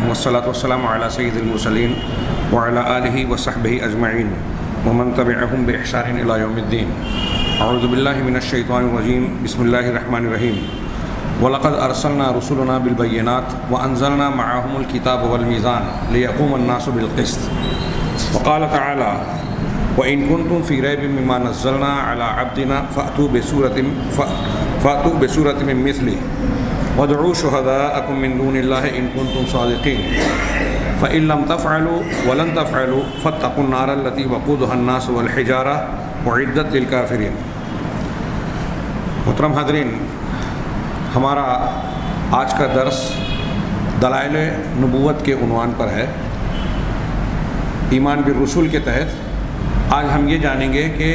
والصلاة والسلام على سيد المرسلين وعلى آله وصحبه أجمعين ومن تبعهم بإحسان إلى يوم الدين. أعوذ بالله من الشيطان الرجيم. بسم الله الرحمن الرحيم. وَلَقَدْ أَرْسَلْنَا رُسُلَنَا بِالْبَيِّنَاتِ وَأَنزَلْنَا مَعَهُمُ الْكِتَابَ وَالْمِيزَانَ لِيَقُومَ النَّاسُ بِالْقِسْطِ. وقال تعالى: وَإِن كُنتُمْ فِي رَيْبٍ مِّمَّا نَزَّلْنَا عَلَىٰ عَبْدِنَا فَأْتُوا بِسُورَةٍ مِّن مِّثْلِهِ وَادْعُوا شُهَدَاءَكُم مِّن دُونِ اللَّهِ إِن كُنتُمْ صَادِقِينَ فَإِن لَّمْ تَفْعَلُوا وَلَن تَفْعَلُوا فَاتَّقُوا النَّارَ الَّتِي وَقُودُهَا النَّاسُ وَالْحِجَارَةُ أُعِدَّتْ لِلْكَافِرِينَ. محترم حاضرین، ہمارا آج کا درس دلائل نبوت کے عنوان پر ہے. ایمان بالرسول کے تحت آج ہم یہ جانیں گے کہ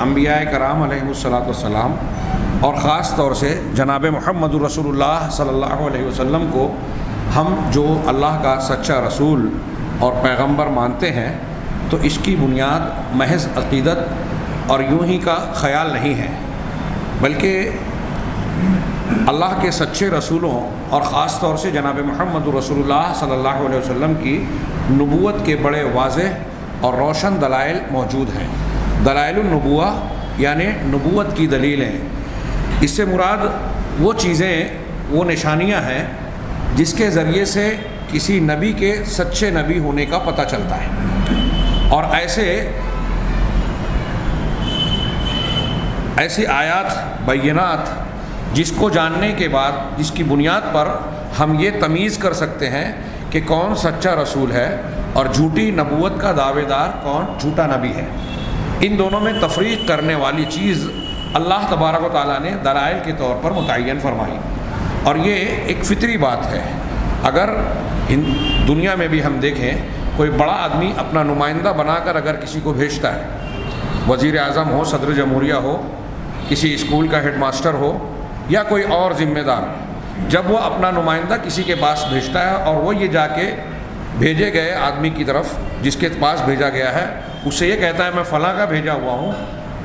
انبیاء کرام علیہم الصلاۃ والسلام اور خاص طور سے جناب محمد رسول اللہ صلی اللہ علیہ وسلم کو ہم جو اللہ کا سچا رسول اور پیغمبر مانتے ہیں تو اس کی بنیاد محض عقیدت اور یوں ہی کا خیال نہیں ہے، بلکہ اللہ کے سچے رسولوں اور خاص طور سے جناب محمد رسول اللہ صلی اللہ علیہ وسلم کی نبوت کے بڑے واضح اور روشن دلائل موجود ہیں. دلائل النبوہ یعنی نبوت کی دلیلیں. اس سے مراد وہ چیزیں، وہ نشانیاں ہیں جس کے ذریعے سے کسی نبی کے سچے نبی ہونے کا پتہ چلتا ہے. اور ایسی آیات بینات جس کو جاننے کے بعد، جس کی بنیاد پر ہم یہ تمیز کر سکتے ہیں کہ کون سچا رسول ہے اور جھوٹی نبوت کا دعوے دار کون جھوٹا نبی ہے. ان دونوں میں تفریق کرنے والی چیز اللہ تبارک و تعالیٰ نے دلائل کے طور پر متعین فرمائی، اور یہ ایک فطری بات ہے. اگر دنیا میں بھی ہم دیکھیں، کوئی بڑا آدمی اپنا نمائندہ بنا کر اگر کسی کو بھیجتا ہے، وزیر اعظم ہو، صدر جمہوریہ ہو، کسی اسکول کا ہیڈ ماسٹر ہو یا کوئی اور ذمہ دار، جب وہ اپنا نمائندہ کسی کے پاس بھیجتا ہے اور وہ یہ جا کے بھیجے گئے آدمی کی طرف جس کے پاس بھیجا گیا ہے اس سے یہ کہتا ہے میں فلاں کا بھیجا ہوا ہوں،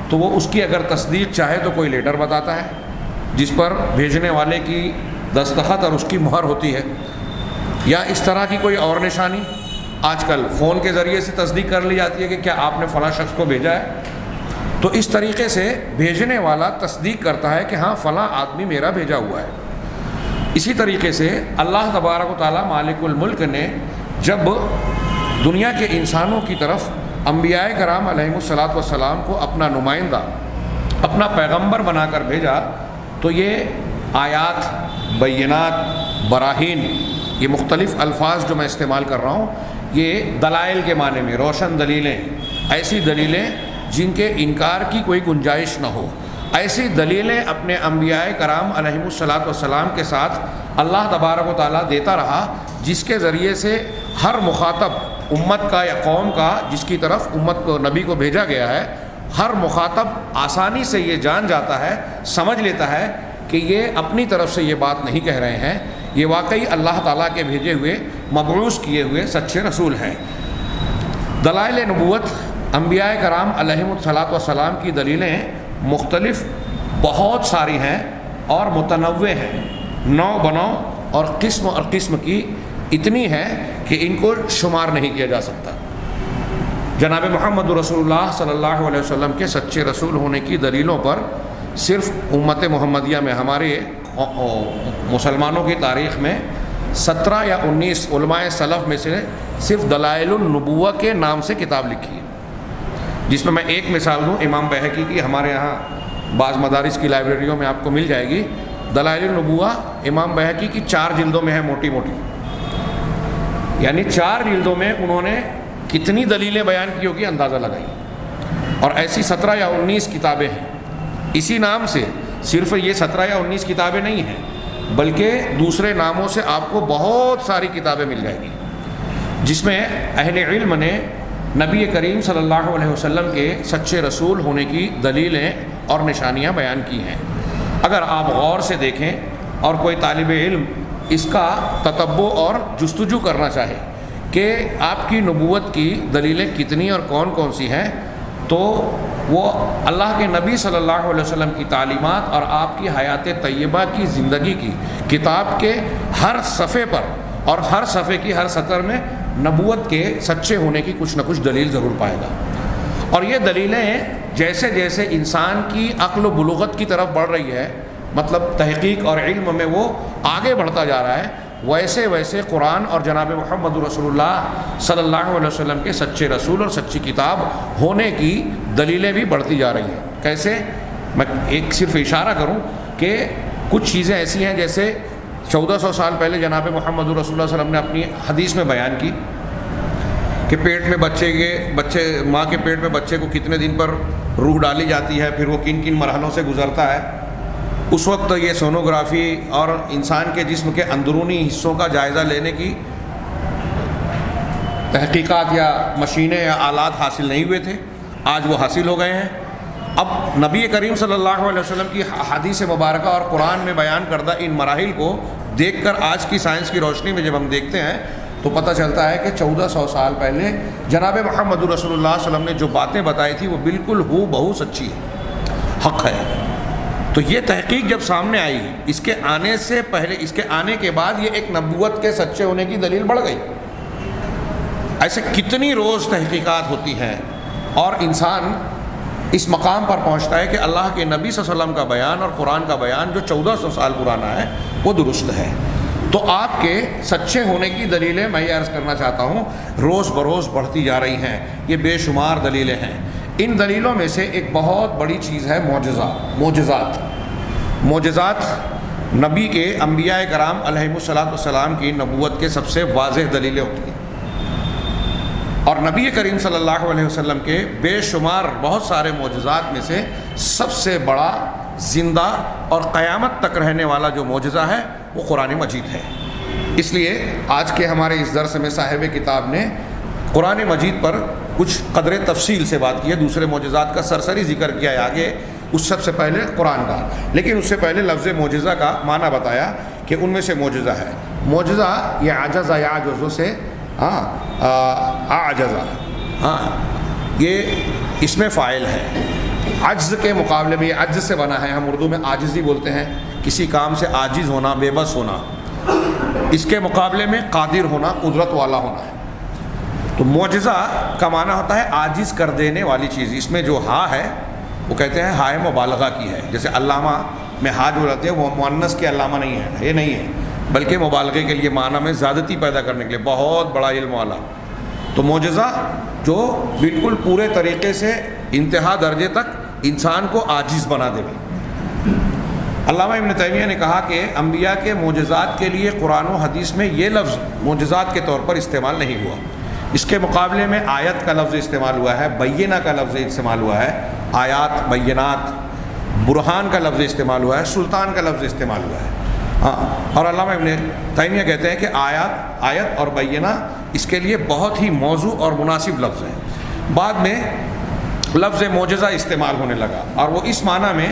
تو وہ اس کی اگر تصدیق چاہے تو کوئی لیٹر بتاتا ہے جس پر بھیجنے والے کی دستخط اور اس کی مہر ہوتی ہے، یا اس طرح کی کوئی اور نشانی. آج کل فون کے ذریعے سے تصدیق کر لی جاتی ہے کہ کیا آپ نے فلاں شخص کو بھیجا ہے. تو اس طریقے سے بھیجنے والا تصدیق کرتا ہے کہ ہاں فلاں آدمی میرا بھیجا ہوا ہے. اسی طریقے سے اللہ تبارک و تعالیٰ مالک الملک نے جب دنیا کے انسانوں کی طرف انبیاء کرام علیہم الصلاۃ والسلام کو اپنا نمائندہ، اپنا پیغمبر بنا کر بھیجا، تو یہ آیات، بینات، براہین، یہ مختلف الفاظ جو میں استعمال کر رہا ہوں، یہ دلائل کے معنی میں روشن دلیلیں، ایسی دلیلیں جن کے انکار کی کوئی گنجائش نہ ہو. ایسی دلیلیں اپنے انبیاء کرام علیہم الصلاۃ والسلام کے ساتھ اللہ تبارک و تعالیٰ دیتا رہا، جس کے ذریعے سے ہر مخاطب امت کا یا قوم کا جس کی طرف امت کو نبی کو بھیجا گیا ہے، ہر مخاطب آسانی سے یہ جان جاتا ہے، سمجھ لیتا ہے کہ یہ اپنی طرف سے یہ بات نہیں کہہ رہے ہیں، یہ واقعی اللہ تعالیٰ کے بھیجے ہوئے، مبعوث کیے ہوئے سچے رسول ہیں. دلائل نبوت، انبیاء کرام علیہم الصلاۃ والسلام کی دلیلیں مختلف بہت ساری ہیں اور متنوع ہیں، نوع بنوع اور قسم کی اتنی ہیں کہ ان کو شمار نہیں کیا جا سکتا. جناب محمد رسول اللہ صلی اللہ علیہ وسلم کے سچے رسول ہونے کی دلیلوں پر صرف امت محمدیہ میں، ہمارے مسلمانوں کی تاریخ میں 17 یا 19 علماء سلف میں سے صرف دلائل النبوہ کے نام سے کتاب لکھی ہے، جس میں ایک مثال دوں، امام بہقی کی، ہمارے یہاں بعض مدارس کی لائبریریوں میں آپ کو مل جائے گی. دلائل النبوہ امام بہقی کی 4 جلدوں میں ہے، موٹی موٹی، یعنی 4 جلدوں میں انہوں نے کتنی دلیلیں بیان کی ہوگی اندازہ لگائی. اور ایسی 17 یا 19 کتابیں ہیں. اسی نام سے صرف یہ 17 یا 19 کتابیں نہیں ہیں، بلکہ دوسرے ناموں سے آپ کو بہت ساری کتابیں مل جائیں گی، جس میں اہل علم نے نبی کریم صلی اللہ علیہ وسلم کے سچے رسول ہونے کی دلیلیں اور نشانیاں بیان کی ہیں. اگر آپ غور سے دیکھیں اور کوئی طالب علم اس کا تتبع اور جستجو کرنا چاہے کہ آپ کی نبوت کی دلیلیں کتنی اور کون کون سی ہیں، تو وہ اللہ کے نبی صلی اللہ علیہ وسلم کی تعلیمات اور آپ کی حیات طیبہ کی زندگی کی کتاب کے ہر صفحے پر اور ہر صفحے کی ہر سطر میں نبوت کے سچے ہونے کی کچھ نہ کچھ دلیل ضرور پائے گا. اور یہ دلیلیں جیسے جیسے انسان کی عقل و بلوغت کی طرف بڑھ رہی ہے، مطلب تحقیق اور علم میں وہ آگے بڑھتا جا رہا ہے، ویسے ویسے قرآن اور جناب محمد رسول اللہ صلی اللہ علیہ وسلم کے سچے رسول اور سچی کتاب ہونے کی دلیلیں بھی بڑھتی جا رہی ہیں. کیسے؟ میں ایک صرف اشارہ کروں کہ کچھ چیزیں ایسی ہیں جیسے 1400 سال پہلے جناب محمد رسول اللہ صلی اللہ علیہ وسلم نے اپنی حدیث میں بیان کی کہ پیٹ میں ماں کے پیٹ میں بچے کو کتنے دن پر روح ڈالی جاتی ہے، پھر وہ کن کن مرحلوں سے گزرتا ہے. اس وقت یہ سونوگرافی اور انسان کے جسم کے اندرونی حصوں کا جائزہ لینے کی تحقیقات یا مشینیں یا آلات حاصل نہیں ہوئے تھے، آج وہ حاصل ہو گئے ہیں. اب نبی کریم صلی اللہ علیہ وسلم کی حدیث مبارکہ اور قرآن میں بیان کردہ ان مراحل کو دیکھ کر آج کی سائنس کی روشنی میں جب ہم دیکھتے ہیں تو پتہ چلتا ہے کہ 1400 سال پہلے جناب محمد رسول اللہ صلی اللہ علیہ وسلم نے جو باتیں بتائی تھی وہ بالکل ہو بہو سچی ہے، حق ہے. تو یہ تحقیق جب سامنے آئی، اس کے آنے سے پہلے، اس کے آنے کے بعد یہ ایک نبوت کے سچے ہونے کی دلیل بڑھ گئی. ایسے کتنی روز تحقیقات ہوتی ہیں اور انسان اس مقام پر پہنچتا ہے کہ اللہ کے نبی صلی اللہ علیہ وسلم کا بیان اور قرآن کا بیان جو 1400 سال پرانا ہے وہ درست ہے. تو آپ کے سچے ہونے کی دلیلیں میں یہ عرض کرنا چاہتا ہوں روز بروز بڑھتی جا رہی ہیں. یہ بے شمار دلیلیں ہیں. ان دلیلوں میں سے ایک بہت بڑی چیز ہے معجزات نبی کے انبیاء کرام علیہ السلام کی نبوت کے سب سے واضح دلیلیں ہوتی ہیں. اور نبی کریم صلی اللہ علیہ وسلم کے بے شمار بہت سارے معجزات میں سے سب سے بڑا زندہ اور قیامت تک رہنے والا جو معجزہ ہے وہ قرآن مجید ہے. اس لیے آج کے ہمارے اس درس میں صاحب کتاب نے قرآن مجید پر کچھ قدر تفصیل سے بات کی ہے. دوسرے معجزات کا سرسری ذکر کیا ہے آگے، اس سب سے پہلے قرآن کا، لیکن اس سے پہلے لفظ معجزہ کا معنی بتایا کہ ان میں سے معجزہ ہے. معجزہ یہ عجزہ یا عجزوں سے عجزہ، یہ اس میں فاعل ہے. عجز کے مقابلے میں یہ عجز سے بنا ہے، ہم اردو میں عاجزی بولتے ہیں، کسی کام سے عاجز ہونا، بے بس ہونا. اس کے مقابلے میں قادر ہونا، قدرت والا ہونا ہے. تو معجزہ کا معنی ہوتا ہے عاجز کر دینے والی چیز. اس میں جو ہا ہے وہ کہتے ہیں ہائے مبالغہ کی ہے. جیسے علامہ میں ہا جو رہتے ہیں وہ مؤنث کے علامہ نہیں ہے، یہ نہیں ہے، بلکہ مبالغے کے لیے معنی میں زیادتی پیدا کرنے کے لیے بہت بڑا علم والا. تو معجزہ جو بالکل پورے طریقے سے انتہا درجے تک انسان کو عاجز بنا دے. علامہ ابن تیمیہ نے کہا کہ انبیاء کے معجزات کے لیے قرآن و حدیث میں یہ لفظ معجزات کے طور پر استعمال نہیں ہوا. اس کے مقابلے میں آیت کا لفظ استعمال ہوا ہے، بینہ کا لفظ استعمال ہوا ہے، آیات، بینات، برہان کا لفظ استعمال ہوا ہے، سلطان کا لفظ استعمال ہوا ہے. اور علامہ ابن تیمیہ کہتے ہیں کہ آیت اور بینہ اس کے لیے بہت ہی موضوع اور مناسب لفظ ہیں. بعد میں لفظ معجزہ استعمال ہونے لگا اور وہ اس معنی میں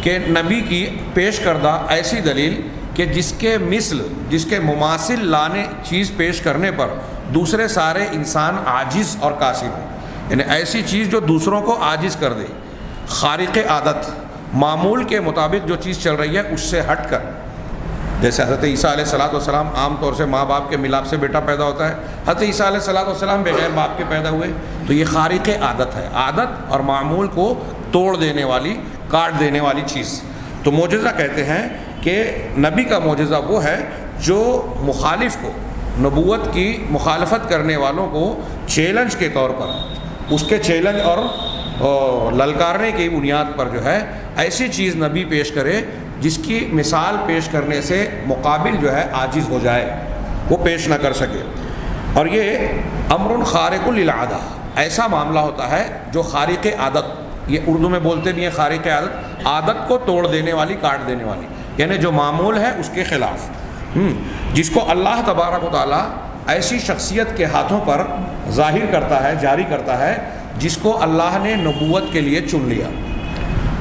کہ نبی کی پیش کردہ ایسی دلیل کہ جس کے مثل، جس کے مماثل لانے چیز پیش کرنے پر دوسرے سارے انسان عاجز اور قاصر ہوں. یعنی ایسی چیز جو دوسروں کو عاجز کر دے، خارق عادت، معمول کے مطابق جو چیز چل رہی ہے اس سے ہٹ کر. جیسے حضرت عیسیٰ علیہ السلام عام طور سے ماں باپ کے ملاپ سے بیٹا پیدا ہوتا ہے، حضرت عیسیٰ علیہ السلام بغیر باپ کے پیدا ہوئے. تو یہ خارق عادت ہے، عادت اور معمول کو توڑ دینے والی، کاٹ دینے والی چیز. تو معجزہ کہتے ہیں کہ نبی کا معجزہ وہ ہے جو مخالف کو، نبوت کی مخالفت کرنے والوں کو چیلنج کے طور پر، اس کے چیلنج اور للکارنے کی بنیاد پر جو ہے ایسی چیز نبی پیش کرے جس کی مثال پیش کرنے سے مقابل جو ہے عاجز ہو جائے، وہ پیش نہ کر سکے. اور یہ امر خارق للعادہ، ایسا معاملہ ہوتا ہے جو خارق عادت، یہ اردو میں بولتے بھی ہیں خارق عادت، عادت کو توڑ دینے والی، کاٹ دینے والی، یعنی جو معمول ہے اس کے خلاف، جس کو اللہ تبارک و تعالیٰ ایسی شخصیت کے ہاتھوں پر ظاہر کرتا ہے، جاری کرتا ہے جس کو اللہ نے نبوت کے لیے چن لیا.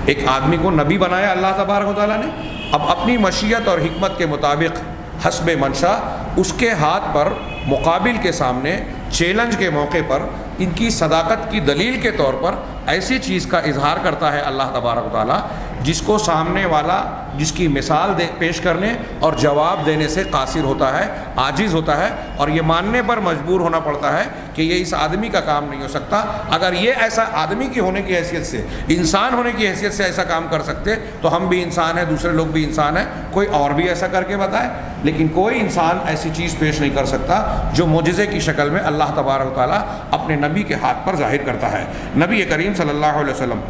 ایک آدمی کو نبی بنایا اللہ تبارک و تعالیٰ نے، اب اپنی مشیت اور حکمت کے مطابق حسب منشا اس کے ہاتھ پر مقابل کے سامنے چیلنج کے موقع پر ان کی صداقت کی دلیل کے طور پر ایسی چیز کا اظہار کرتا ہے اللہ تبارک و تعالیٰ جس کو سامنے والا جس کی مثال پیش کرنے اور جواب دینے سے قاصر ہوتا ہے، عاجز ہوتا ہے، اور یہ ماننے پر مجبور ہونا پڑتا ہے کہ یہ اس آدمی کا کام نہیں ہو سکتا۔ اگر یہ ایسا آدمی کی ہونے کی حیثیت سے، انسان ہونے کی حیثیت سے ایسا کام کر سکتے تو ہم بھی انسان ہیں، دوسرے لوگ بھی انسان ہیں، کوئی اور بھی ایسا کر کے بتائے۔ لیکن کوئی انسان ایسی چیز پیش نہیں کر سکتا جو معجزے کی شکل میں اللہ تبارک و تعالیٰ اپنے نبی کے ہاتھ پر ظاہر کرتا ہے۔ نبی کریم صلی اللہ علیہ وسلم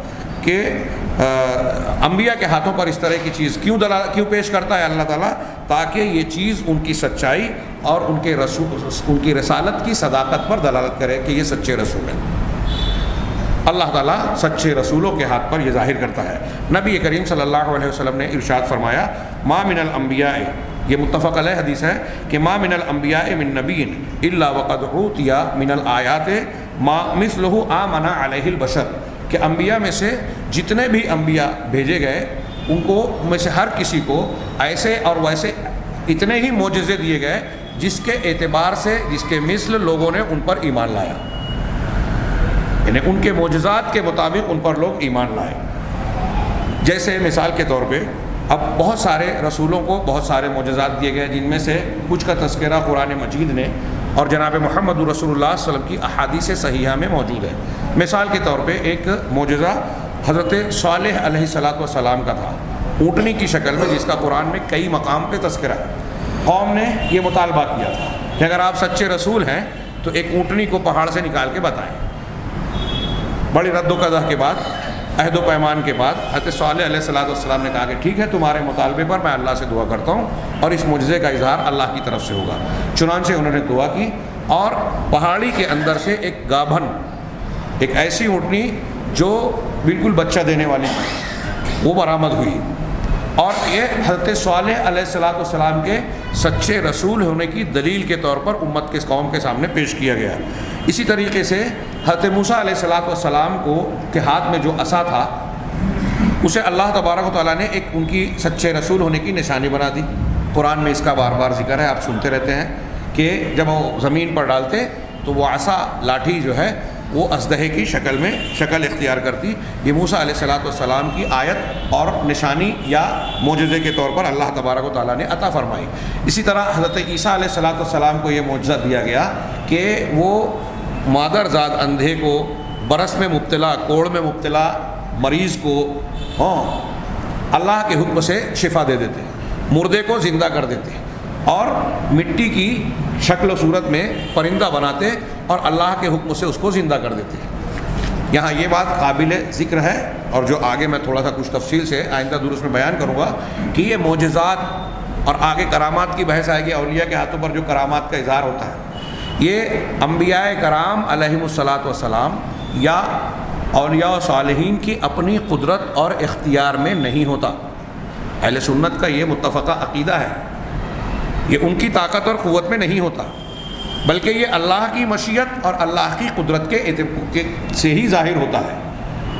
کہ انبیاء کے ہاتھوں پر اس طرح کی چیز کیوں پیش کرتا ہے اللہ تعالیٰ؟ تاکہ یہ چیز ان کی سچائی اور ان کی رسالت کی صداقت پر دلالت کرے کہ یہ سچے رسول ہیں۔ اللہ تعالیٰ سچے رسولوں کے ہاتھ پر یہ ظاہر کرتا ہے۔ نبی کریم صلی اللہ علیہ وسلم نے ارشاد فرمایا، ما من الانبیاء، یہ متفق علیہ حدیث ہے کہ ما من الانبیاء من نبی الا وقد اوتی من الآیات ما مثلہ آمن علیہ البشر، کہ انبیاء میں سے جتنے بھی انبیاء بھیجے گئے ان کو میں سے ہر کسی کو ایسے اور ویسے اتنے ہی معجزے دیے گئے جس کے اعتبار سے، جس کے مثل لوگوں نے ان پر ایمان لایا، یعنی ان کے معجزات کے مطابق ان پر لوگ ایمان لائے۔ جیسے مثال کے طور پہ اب بہت سارے رسولوں کو بہت سارے معجزات دیے گئے، جن میں سے کچھ کا تذکرہ قرآن مجید نے اور جناب محمد رسول اللہ صلی اللہ علیہ وسلم کی احادیث صحیحہ میں موجود ہے۔ مثال کے طور پہ ایک معجزہ حضرت صالح علیہ الصلاۃ والسلام کا تھا، اونٹنی کی شکل میں، جس کا قرآن میں کئی مقام پہ تذکرہ ہے۔ قوم نے یہ مطالبہ کیا تھا کہ اگر آپ سچے رسول ہیں تو ایک اونٹنی کو پہاڑ سے نکال کے بتائیں۔ بڑی رد و قدح کے بعد، عہد و پیمان کے بعد حضرت صالح علیہ السلام نے کہا کہ ٹھیک ہے، تمہارے مطالبے پر میں اللہ سے دعا کرتا ہوں اور اس معجزے کا اظہار اللہ کی طرف سے ہوگا۔ چنانچہ انہوں نے دعا کی اور پہاڑی کے اندر سے ایک گابھن، ایک ایسی اونٹنی جو بالکل بچہ دینے والی تھی، وہ برآمد ہوئی، اور یہ حضرت صالح علیہ السلام کے سچے رسول ہونے کی دلیل کے طور پر امت کے قوم کے سامنے پیش کیا گیا۔ اسی طریقے سے حضرت موسیٰ علیہ السلام کو کے ہاتھ میں جو عصا تھا، اسے اللہ تبارک و تعالیٰ نے ایک ان کی سچے رسول ہونے کی نشانی بنا دی۔ قرآن میں اس کا بار بار ذکر ہے، آپ سنتے رہتے ہیں کہ جب وہ زمین پر ڈالتے تو وہ عصا، لاٹھی جو ہے وہ اژدہے کی شکل میں شکل اختیار کرتی۔ یہ موسیٰ علیہ السلام کی آیت اور نشانی یا معجزے کے طور پر اللہ تبارک و تعالیٰ نے عطا فرمائی۔ اسی طرح حضرت عیسیٰ علیہ السلام کو یہ معجزہ دیا گیا کہ وہ مادر زاد اندھے کو، برس میں مبتلا، کوڑ میں مبتلا مریض کو اللہ کے حکم سے شفا دے دیتے، مردے کو زندہ کر دیتے، اور مٹی کی شکل و صورت میں پرندہ بناتے اور اللہ کے حکم سے اس کو زندہ کر دیتے۔ یہاں یہ بات قابل ذکر ہے، اور جو آگے میں تھوڑا سا کچھ تفصیل سے آئندہ درس میں بیان کروں گا کہ یہ معجزات اور آگے کرامات کی بحث آئے گی، اولیاء کے ہاتھوں پر جو کرامات کا اظہار ہوتا ہے، یہ انبیاء کرام علیہم الصلاۃ والسلام یا اولیاء و صالحین کی اپنی قدرت اور اختیار میں نہیں ہوتا۔ اہل سنت کا یہ متفقہ عقیدہ ہے، یہ ان کی طاقت اور قوت میں نہیں ہوتا، بلکہ یہ اللہ کی مشیت اور اللہ کی قدرت کے سے ہی ظاہر ہوتا ہے۔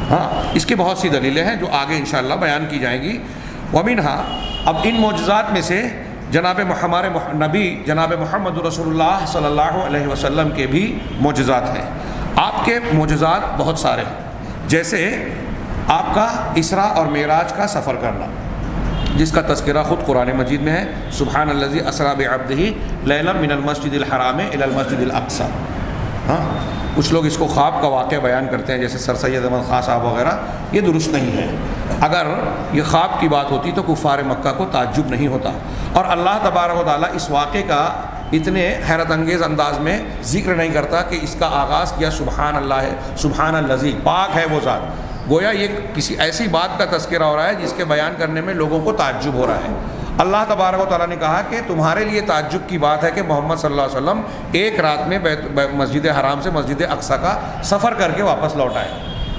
ہاں، اس کی بہت سی دلیلیں ہیں جو آگے انشاءاللہ بیان کی جائیں گی۔ ومنہا، اب ان معجزات میں سے ہمارے نبی جناب محمد رسول اللہ صلی اللہ علیہ وسلم کے بھی معجزات ہیں۔ آپ کے معجزات بہت سارے ہیں، جیسے آپ کا اسراء اور معراج کا سفر کرنا، جس کا تذکرہ خود قرآن مجید میں ہے، سبحان الذی اسریٰ بعبدہ لیلا من المسجد الحرام الی المسجد الاقصی۔ ہاں، کچھ لوگ اس کو خواب کا واقعہ بیان کرتے ہیں، جیسے سر سید احمد خان صاحب وغیرہ، یہ درست نہیں ہے۔ اگر یہ خواب کی بات ہوتی تو کفار مکہ کو تعجب نہیں ہوتا، اور اللہ تبارک و تعالیٰ اس واقعے کا اتنے حیرت انگیز انداز میں ذکر نہیں کرتا کہ اس کا آغاز کیا سبحان اللہ ہے، سبحان الذی، پاک ہے وہ ذات۔ گویا یہ کسی ایسی بات کا تذکرہ ہو رہا ہے جس کے بیان کرنے میں لوگوں کو تعجب ہو رہا ہے۔ اللہ تبارک و تعالیٰ نے کہا کہ تمہارے لیے تعجب کی بات ہے کہ محمد صلی اللہ علیہ وسلم ایک رات میں مسجد حرام سے مسجد اقصیٰ کا سفر کر کے واپس لوٹ آئے۔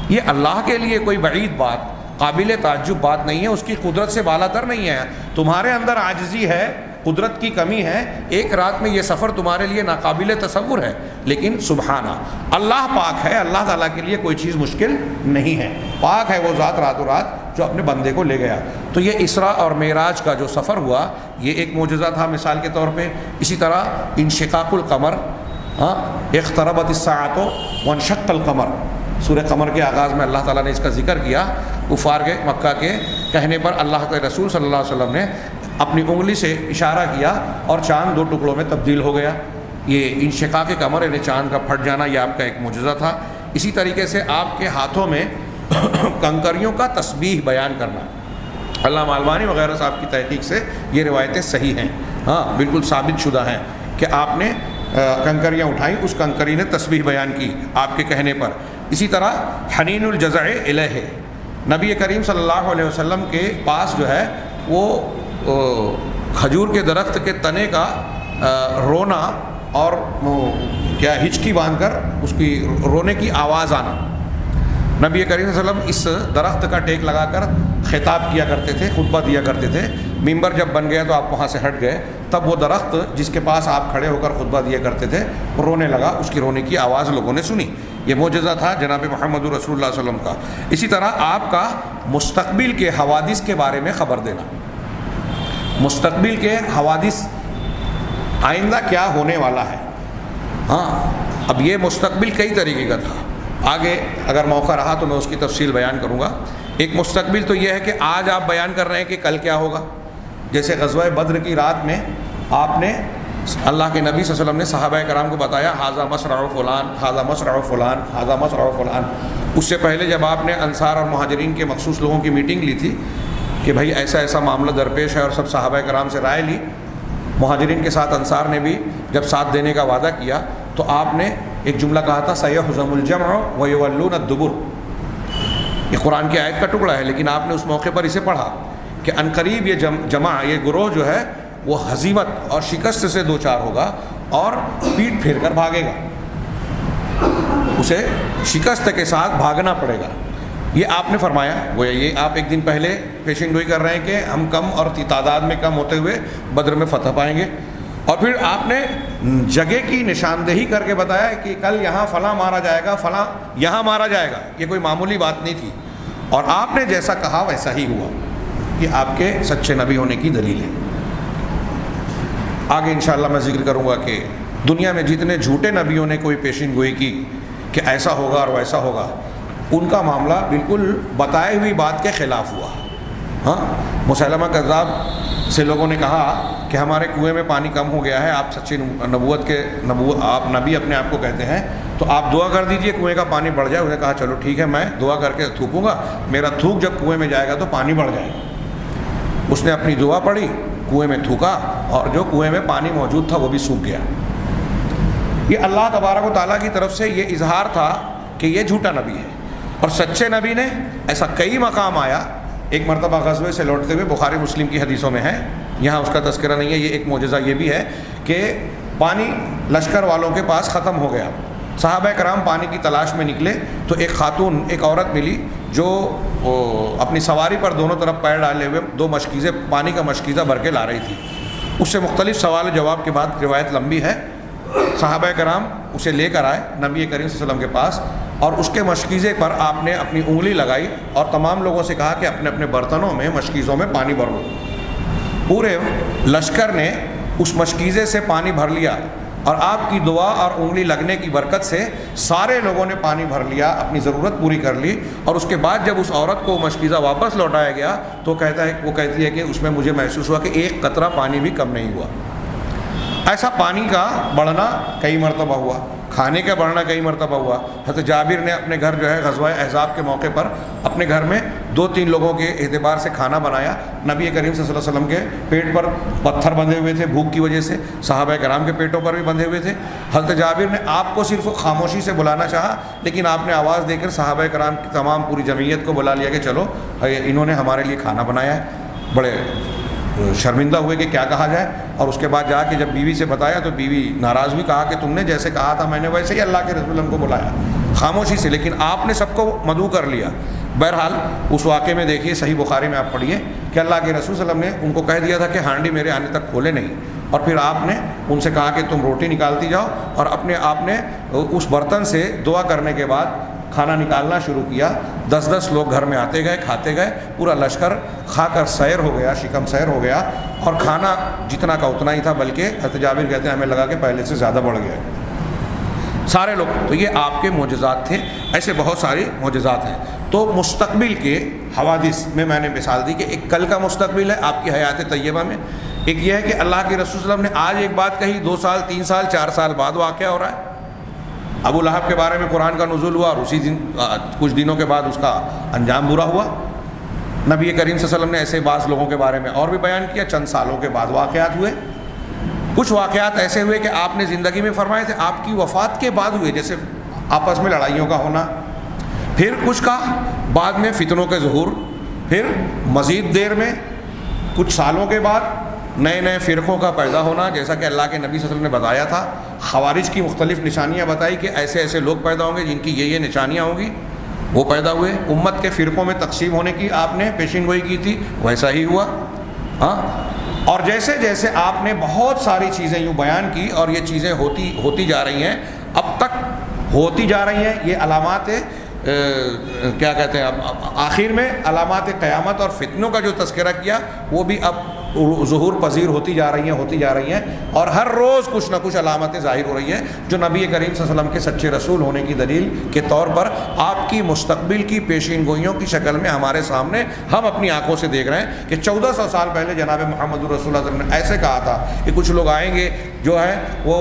یہ اللہ کے لیے کوئی بعید بات، قابل تعجب بات نہیں ہے، اس کی قدرت سے بالا تر نہیں ہے۔ تمہارے اندر عاجزی ہے، قدرت کی کمی ہے، ایک رات میں یہ سفر تمہارے لیے ناقابل تصور ہے، لیکن سبحانہ، اللہ پاک ہے، اللہ تعالیٰ کے لیے کوئی چیز مشکل نہیں ہے، پاک ہے وہ ذات راتوں رات جو اپنے بندے کو لے گیا۔ تو یہ اسراء اور معراج کا جو سفر ہوا، یہ ایک معجزہ تھا مثال کے طور پہ۔ اسی طرح انشقاق القمر، اقتربت الساعۃ وانشق القمر، سورہ قمر کے آغاز میں اللہ تعالیٰ نے اس کا ذکر کیا۔ کفار کے مکہ کے کہنے پر اللہ کے رسول صلی اللہ علیہ وسلم نے اپنی انگلی سے اشارہ کیا اور چاند 2 ٹکڑوں میں تبدیل ہو گیا۔ یہ انشقاق قمر یعنی چاند کا پھٹ جانا یہ آپ کا ایک معجزہ تھا۔ اسی طریقے سے آپ کے ہاتھوں میں کنکریوں کا تسبیح بیان کرنا، علامہ البانی وغیرہ صاحب کی تحقیق سے یہ روایتیں صحیح ہیں، ہاں بالکل ثابت شدہ ہیں کہ آپ نے کنکریاں اٹھائیں، اس کنکری نے تسبیح بیان کی آپ کے کہنے پر۔ اسی طرح حنین الجزع الیہ، نبی کریم صلی اللہ علیہ وسلم کے پاس جو ہے وہ کھجور کے درخت کے تنے کا رونا اور کیا ہچکی باندھ کر اس کی رونے کی آواز آنا۔ نبی کریم صلی اللہ علیہ وسلم اس درخت کا ٹیک لگا کر خطاب کیا کرتے تھے، خطبہ دیا کرتے تھے۔ ممبر جب بن گیا تو آپ وہاں سے ہٹ گئے، تب وہ درخت جس کے پاس آپ کھڑے ہو کر خطبہ دیا کرتے تھے رونے لگا، اس کی رونے کی آواز لوگوں نے سنی۔ یہ معجزہ تھا جناب محمد رسول اللہ صلی اللہ علیہ وسلم کا۔ اسی طرح آپ کا مستقبل کے حوادث کے بارے میں خبر دینا، مستقبل کے حوادث، آئندہ کیا ہونے والا ہے۔ ہاں اب یہ مستقبل کئی طریقے کا تھا، آگے اگر موقع رہا تو میں اس کی تفصیل بیان کروں گا۔ ایک مستقبل تو یہ ہے کہ آج آپ بیان کر رہے ہیں کہ کل کیا ہوگا، جیسے غزوہ بدر کی رات میں آپ نے اللہ کے نبی صلی اللہ علیہ وسلم نے صحابہ کرام کو بتایا ھذا مصرع فلان، ھذا مصرع فلان، ھذا مصرع فلان۔ اس سے پہلے جب آپ نے انصار اور مہاجرین کے مخصوص لوگوں کی میٹنگ لی تھی کہ بھائی ایسا ایسا معاملہ درپیش ہے اور سب صحابہ کرام سے رائے لی، مہاجرین کے ساتھ انصار نے بھی جب ساتھ دینے کا وعدہ کیا تو آپ نے ایک جملہ کہا تھا سیہزم الجمع ویولون الدبر۔ یہ قرآن کی آیت کا ٹکڑا ہے، لیکن آپ نے اس موقع پر اسے پڑھا کہ عنقریب یہ جمع، یہ گروہ جو ہے وہ ہزیمت اور شکست سے دوچار ہوگا اور پیٹ پھیر کر بھاگے گا، اسے شکست کے ساتھ بھاگنا پڑے گا۔ یہ آپ نے فرمایا، گویا یہ آپ ایک دن پہلے پیشن گوئی کر رہے ہیں کہ ہم کم اور تعداد میں کم ہوتے ہوئے بدر میں فتح پائیں گے، اور پھر آپ نے جگہ کی نشاندہی کر کے بتایا کہ کل یہاں فلاں مارا جائے گا، فلاں یہاں مارا جائے گا۔ یہ کوئی معمولی بات نہیں تھی، اور آپ نے جیسا کہا ویسا ہی ہوا۔ یہ آپ کے سچے نبی ہونے کی دلیل ہے۔ آگے انشاءاللہ میں ذکر کروں گا کہ دنیا میں جتنے جھوٹے نبیوں نے کوئی پیشن گوئی کی کہ ایسا ہوگا اور ویسا ہوگا، ان کا معاملہ بالکل بتائے ہوئی بات کے خلاف ہوا۔ ہاں مسیلمہ کذاب سے لوگوں نے کہا کہ ہمارے کنویں میں پانی کم ہو گیا ہے، آپ سچی نبوت آپ نبی اپنے آپ کو کہتے ہیں، تو آپ دعا کر دیجئے کنویں کا پانی بڑھ جائے۔ انہوں نے کہا چلو ٹھیک ہے، میں دعا کر کے تھوکوں گا، میرا تھوک جب کنویں میں جائے گا تو پانی بڑھ جائے گا۔ اس نے اپنی دعا پڑھی، کنویں میں تھوکا، اور جو کنویں میں پانی موجود تھا وہ بھی سوکھ گیا۔ یہ اللہ تبارک و تعالیٰ کی طرف سے یہ اظہار تھا کہ یہ جھوٹا نبی ہے، اور سچے نبی نے ایسا کئی مقام آیا۔ ایک مرتبہ غزوے سے لوٹتے ہوئے، بخاری مسلم کی حدیثوں میں ہے، یہاں اس کا تذکرہ نہیں ہے، یہ ایک معجزہ یہ بھی ہے کہ پانی لشکر والوں کے پاس ختم ہو گیا، صحابہ کرام پانی کی تلاش میں نکلے تو ایک خاتون، ایک عورت ملی جو اپنی سواری پر دونوں طرف پیر ڈالے ہوئے 2 مشکیزیں پانی کا مشکیزہ بھر کے لا رہی تھی۔ اس سے مختلف سوال و جواب کے بعد روایت لمبی ہے، صحابہ کرام اسے لے کر آئے نبی کریم صلی اللہ علیہ وسلم کے پاس، اور اس کے مشکیزے پر آپ نے اپنی انگلی لگائی اور تمام لوگوں سے کہا کہ اپنے اپنے برتنوں میں مشکیزوں میں پانی بھر لو۔ پورے لشکر نے اس مشکیزے سے پانی بھر لیا، اور آپ کی دعا اور انگلی لگنے کی برکت سے سارے لوگوں نے پانی بھر لیا، اپنی ضرورت پوری کر لی۔ اور اس کے بعد جب اس عورت کو مشکیزہ واپس لوٹایا گیا تو وہ کہتی ہے کہ اس میں مجھے محسوس ہوا کہ ایک قطرہ پانی بھی کم نہیں ہوا۔ ایسا پانی کا بڑھنا کئی مرتبہ ہوا، کھانے کا بڑھنا کئی مرتبہ ہوا۔ حضرت جابر نے اپنے گھر جو ہے غزوہ احزاب کے موقع پر اپنے گھر میں 2-3 لوگوں کے اعتبار سے کھانا بنایا۔ نبی کریم صلی اللہ علیہ وسلم کے پیٹ پر پتھر بندھے ہوئے تھے بھوک کی وجہ سے، صحابہ کرام کے پیٹوں پر بھی بندھے ہوئے تھے۔ حضرت جابر نے آپ کو صرف خاموشی سے بلانا چاہا، لیکن آپ نے آواز دے کر صحابہ کرام کی تمام پوری جمعیت کو بلا لیا کہ چلو انہوں نے ہمارے لیے کھانا بنایا ہے۔ بڑے شرمندہ ہوئے کہ کیا کہا جائے، اور اس کے بعد جا کے جب بیوی سے بتایا تو بیوی ناراض بھی، کہا کہ تم نے جیسے کہا تھا میں نے ویسے ہی اللہ کے رسول کو بلایا خاموشی سے، لیکن آپ نے سب کو مدعو کر لیا۔ بہرحال اس واقعے میں دیکھیے، صحیح بخاری میں آپ پڑھیے کہ اللہ کے رسول صلی اللہ علیہ وسلم نے ان کو کہہ دیا تھا کہ ہانڈی میرے آنے تک کھولے نہیں، اور پھر آپ نے ان سے کہا کہ تم روٹی نکالتی جاؤ، اور آپ نے اس برتن سے دعا کرنے کے بعد کھانا نکالنا شروع کیا۔ 10-10 لوگ گھر میں آتے گئے، کھاتے گئے، پورا لشکر کھا کر سیر ہو گیا، شکم سیر ہو گیا، اور کھانا جتنا کا اتنا ہی تھا، بلکہ حضرت جابر کہتے ہیں ہمیں لگا کہ پہلے سے زیادہ بڑھ گیا۔ سارے لوگ. تو یہ آپ کے معجزات تھے. ایسے بہت سارے معجزات ہیں. تو مستقبل کے حوادث میں نے مثال دی کہ ایک کل کا مستقبل ہے آپ کی حیات طیبہ میں. ایک یہ ہے کہ اللہ کے رسول صلی اللہ علیہ وسلم نے آج ایک بات کہی، 2 سال 3 سال 4 سال بعد واقعہ ہو رہا ہے. ابو لہب کے بارے میں قرآن کا نزول ہوا اور اسی دن کچھ دنوں کے بعد اس کا انجام برا ہوا. نبی کریم صلی اللہ علیہ وسلم نے ایسے بعض لوگوں کے بارے میں اور بھی بیان کیا. چند سالوں کے بعد واقعات ہوئے. کچھ واقعات ایسے ہوئے کہ آپ نے زندگی میں فرمائے تھے، آپ کی وفات کے بعد ہوئے، جیسے آپس میں لڑائیوں کا ہونا. پھر کچھ کا بعد میں فتنوں کے ظہور. پھر مزید دیر میں کچھ سالوں کے بعد نئے نئے فرقوں کا پیدا ہونا، جیسا کہ اللہ کے نبی صلی اللہ علیہ وسلم نے بتایا تھا. خوارج کی مختلف نشانیاں بتائی کہ ایسے ایسے لوگ پیدا ہوں گے جن کی یہ نشانیاں ہوں گی. وہ پیدا ہوئے. امت کے فرقوں میں تقسیم ہونے کی آپ نے پیشین گوئی کی تھی، ویسا ہی ہوا. ہاں. اور جیسے جیسے آپ نے بہت ساری چیزیں یوں بیان کی اور یہ چیزیں ہوتی جا رہی ہیں، اب تک ہوتی جا رہی ہیں. یہ علامات کیا کہتے ہیں، اب آخر میں علامات قیامت اور فتنوں کا جو تذکرہ کیا وہ بھی اب ظہور پذیر ہوتی جا رہی ہیں اور ہر روز کچھ نہ کچھ علامتیں ظاہر ہو رہی ہیں جو نبی کریم صلی اللہ علیہ وسلم کے سچے رسول ہونے کی دلیل کے طور پر آپ کی مستقبل کی پیشین گوئیوں کی شکل میں ہمارے سامنے ہم اپنی آنکھوں سے دیکھ رہے ہیں کہ 1400 سال پہلے جناب محمد رسول اللہ صلی اللہ علیہ وسلم نے ایسے کہا تھا کہ کچھ لوگ آئیں گے جو ہے وہ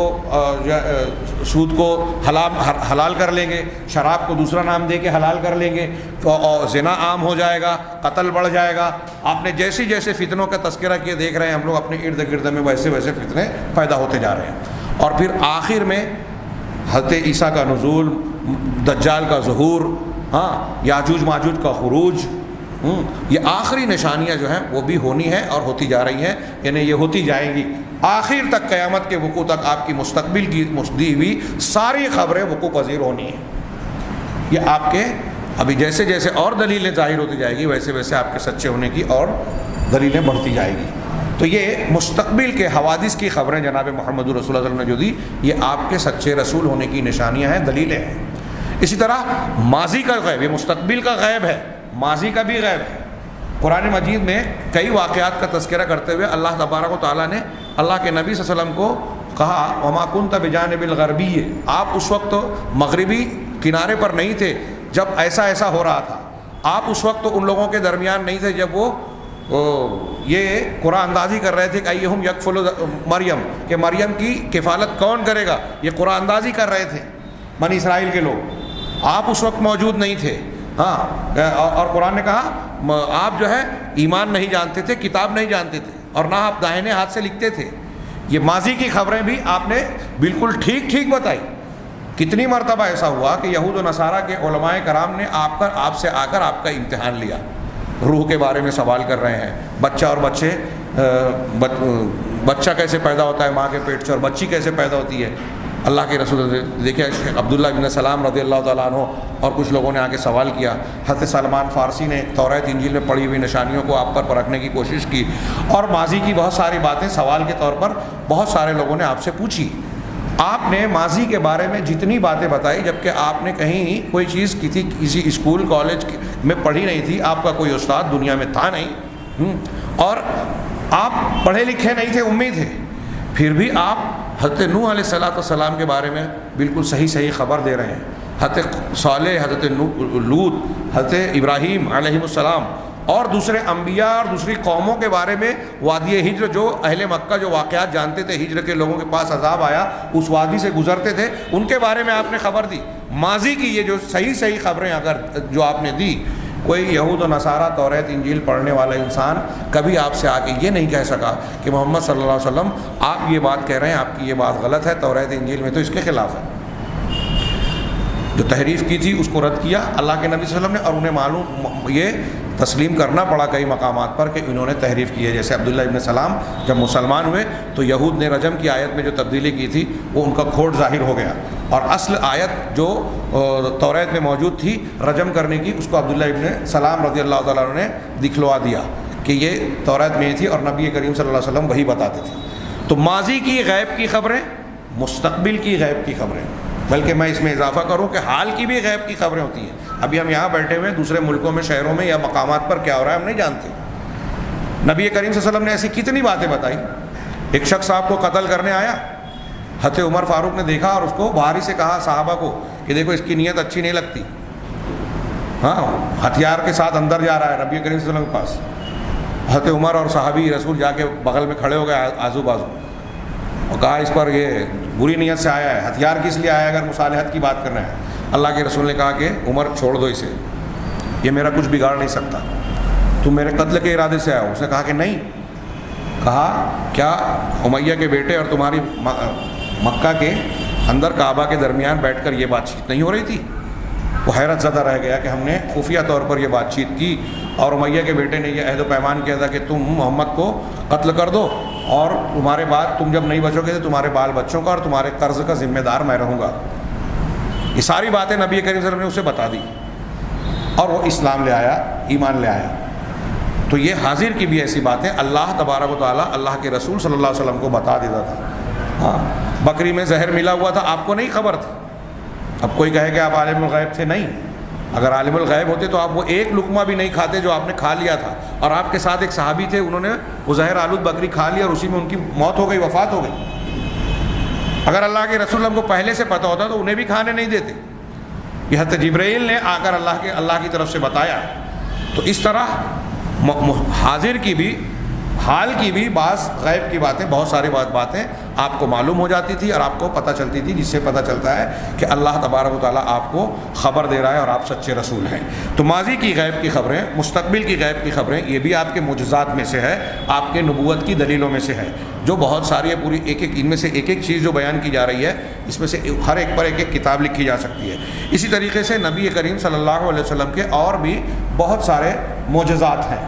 سود کو حلال کر لیں گے، شراب کو دوسرا نام دے کے حلال کر لیں گے، اور زنا عام ہو جائے گا، قتل بڑھ جائے گا. آپ نے جیسے جیسے فتنوں کا تذکرہ کیا دیکھ رہے ہیں ہم لوگ اپنے ارد گرد میں ویسے ویسے فتنے پیدا ہوتے جا رہے ہیں. اور پھر آخر میں حضرت عیسیٰ کا نزول، دجال کا ظہور، یاجوج ماجوج کا خروج، یہ آخری نشانیاں جو ہیں وہ بھی ہونی ہیں اور ہوتی جا رہی ہیں، یعنی یہ ہوتی جائیں گی آخر تک، قیامت کے وقوع تک آپ کی مستقبل کی دی ہوئی ساری خبریں وقوع پذیر ہونی ہیں. یہ آپ کے ابھی جیسے جیسے اور دلیلیں ظاہر ہوتی جائے گی ویسے ویسے آپ کے سچے ہونے کی اور دلیلیں بڑھتی جائے گی. تو یہ مستقبل کے حوادث کی خبریں جناب محمد رسول اللہ صلی اللہ علیہ وسلم نے جو دی، یہ آپ کے سچے رسول ہونے کی نشانیاں ہیں، دلیلیں ہیں. اسی طرح ماضی کا غیب، یہ مستقبل کا غیب ہے، ماضی کا بھی غیب ہے. قرآن مجید میں کئی واقعات کا تذکرہ کرتے ہوئے اللہ تبارک و تعالیٰ نے اللہ کے نبی صلی اللہ علیہ وسلم کو کہا وما كنت بجانب الغربی، آپ اس وقت مغربی کنارے پر نہیں تھے جب ایسا ہو رہا تھا. آپ اس وقت ان لوگوں کے درمیان نہیں تھے جب وہ یہ قرآن اندازی کر رہے تھے کہ ایہم یکفل مریم، کہ مریم کی کفالت کون کرے گا. یہ قرآن اندازی کر رہے تھے بنی اسرائیل کے لوگ، آپ اس وقت موجود نہیں تھے. اور قرآن نے کہا آپ جو ہے ایمان نہیں جانتے تھے، کتاب نہیں جانتے تھے، اور نہ آپ داہنے ہاتھ سے لکھتے تھے. یہ ماضی کی خبریں بھی آپ نے بالکل ٹھیک بتائی. کتنی مرتبہ ایسا ہوا کہ یہود و نصارہ کے علماء کرام نے آپ سے آ کر آپ کا امتحان لیا، روح کے بارے میں سوال کر رہے ہیں. بچہ اور بچہ کیسے پیدا ہوتا ہے ماں کے پیٹ سے، اور بچی کیسے پیدا ہوتی ہے. اللہ کے رسول دیکھیں شیخ عبداللہ بن سلام رضی اللہ تعالیٰ عنہ اور کچھ لوگوں نے آ کے سوال کیا. حضرت سلمان فارسی نے توریت انجیل میں پڑھی ہوئی نشانیوں کو آپ پر پرکھنے کی کوشش کی، اور ماضی کی بہت ساری باتیں سوال کے طور پر بہت سارے لوگوں نے آپ سے پوچھی. آپ نے ماضی کے بارے میں جتنی باتیں بتائی، جبکہ آپ نے کہیں کوئی چیز کسی اسکول کالج میں پڑھی نہیں تھی، آپ کا کوئی استاد دنیا میں تھا نہیں، اور آپ پڑھے لکھے نہیں تھے، امی تھے، پھر بھی آپ حضرت نوح علیہ السلام کے بارے میں بالکل صحیح خبر دے رہے ہیں. حضرت صالح، حضرت لوط، حضرت ابراہیم علیہ السلام اور دوسرے انبیاء اور دوسری قوموں کے بارے میں وادی ہجر، جو اہل مکہ جو واقعات جانتے تھے، ہجر کے لوگوں کے پاس عذاب آیا اس وادی سے گزرتے تھے، ان کے بارے میں آپ نے خبر دی. ماضی کی یہ جو صحیح خبریں اگر جو آپ نے دی، کوئی یہود و نصارہ توریت انجیل پڑھنے والا انسان کبھی آپ سے آ کے یہ نہیں کہہ سکا کہ محمد صلی اللہ علیہ وسلم آپ یہ بات کہہ رہے ہیں، آپ کی یہ بات غلط ہے، توریت انجیل میں تو اس کے خلاف ہے. جو تحریف کی تھی اس کو رد کیا اللہ کے نبی صلی اللہ علیہ وسلم نے، اور انہیں معلوم یہ تسلیم کرنا پڑا کئی مقامات پر کہ انہوں نے تحریف کی ہے. جیسے عبداللہ ابن سلام جب مسلمان ہوئے تو یہود نے رجم کی آیت میں جو تبدیلی کی تھی وہ ان کا کھوٹ ظاہر ہو گیا، اور اصل آیت جو توریت میں موجود تھی رجم کرنے کی، اس کو عبداللہ ابن سلام رضی اللہ تعالیٰ عنہ نے دکھلوا دیا کہ یہ توریت میں ہی تھی، اور نبی کریم صلی اللہ علیہ وسلم وہی بتاتے تھے. تو ماضی کی غیب کی خبریں، مستقبل کی غیب کی خبریں، بلکہ میں اس میں اضافہ کروں کہ حال کی بھی غیب کی خبریں ہوتی ہیں. ابھی ہم یہاں بیٹھے ہوئے دوسرے ملکوں میں، شہروں میں یا مقامات پر کیا ہو رہا ہے ہم نہیں جانتے. نبی کریم صلی اللہ علیہ وسلم نے ایسی کتنی باتیں بتائی. ایک شخص آپ کو قتل کرنے آیا، حضرت عمر فاروق نے دیکھا اور اس کو باہر ہی سے کہا صحابہ کو کہ دیکھو اس کی نیت اچھی نہیں لگتی، ہاں ہتھیار کے ساتھ اندر جا رہا ہے نبی کریم صلی اللہ علیہ وسلم کے پاس۔ حضرت عمر اور صحابی رسول جا کے بغل میں کھڑے ہو گئے آزو بازو، اور کہا اس پر یہ بری نیت سے آیا ہے، ہتھیار کس لیے آیا ہے اگر مصالحت کی بات کرنا ہے؟ اللہ کے رسول نے کہا کہ عمر چھوڑ دو اسے، یہ میرا کچھ بگاڑ نہیں سکتا، تم میرے قتل کے ارادے سے آئے ہو۔ اس نے کہا کہ نہیں۔ کہا کیا امیہ کے بیٹے اور تمہاری مکہ کے اندر کعبہ کے درمیان بیٹھ کر یہ بات چیت نہیں ہو رہی تھی؟ وہ حیرت زدہ رہ گیا کہ ہم نے خفیہ طور پر یہ بات چیت کی اور امیہ کے بیٹے نے یہ عہد و پیمان کیا تھا کہ تم محمد کو قتل کر دو اور تمہارے بعد تم جب نہیں بچو گے تو تمہارے بال بچوں کا اور تمہارے قرض کا ذمہ دار میں رہوں گا۔ یہ ساری باتیں نبی کریم صلی اللہ علیہ وسلم نے اسے بتا دی اور وہ اسلام لے آیا، ایمان لے آیا۔ تو یہ حاضر کی بھی ایسی باتیں اللہ تبارک و تعالیٰ اللہ کے رسول صلی اللہ علیہ وسلم کو بتا دیتا تھا۔ ہاں بکری میں زہر ملا ہوا تھا، آپ کو نہیں خبر تھی۔ اب کوئی کہے کہ آپ عالم الغیب تھے، نہیں، اگر عالم الغیب ہوتے تو آپ وہ ایک لقمہ بھی نہیں کھاتے جو آپ نے کھا لیا تھا، اور آپ کے ساتھ ایک صحابی تھے، انہوں نے وہ زہر آلود بکری کھا لیا اور اسی میں ان کی موت ہو گئی، وفات ہو گئی۔ اگر اللہ کے رسول کو پہلے سے پتہ ہوتا تو انہیں بھی کھانے نہیں دیتے۔ یہ حضرت جبرائیل نے آ کر اللہ کی طرف سے بتایا۔ تو اس طرح حاضر کی بھی حال کی بھی بعض غیب کی باتیں، بہت سارے باتیں آپ کو معلوم ہو جاتی تھی اور آپ کو پتہ چلتی تھی، جس سے پتہ چلتا ہے کہ اللہ تبارک و تعالیٰ آپ کو خبر دے رہا ہے اور آپ سچے رسول ہیں۔ تو ماضی کی غیب کی خبریں، مستقبل کی غیب کی خبریں، یہ بھی آپ کے معجزات میں سے ہے، آپ کے نبوت کی دلیلوں میں سے ہے، جو بہت ساری ہے، پوری ایک ان میں سے ایک چیز جو بیان کی جا رہی ہے، اس میں سے ہر ایک پر ایک کتاب لکھی جا سکتی ہے۔ اسی طریقے سے نبی کریم صلی اللہ علیہ وسلم کے اور بھی بہت سارے معجزات ہیں،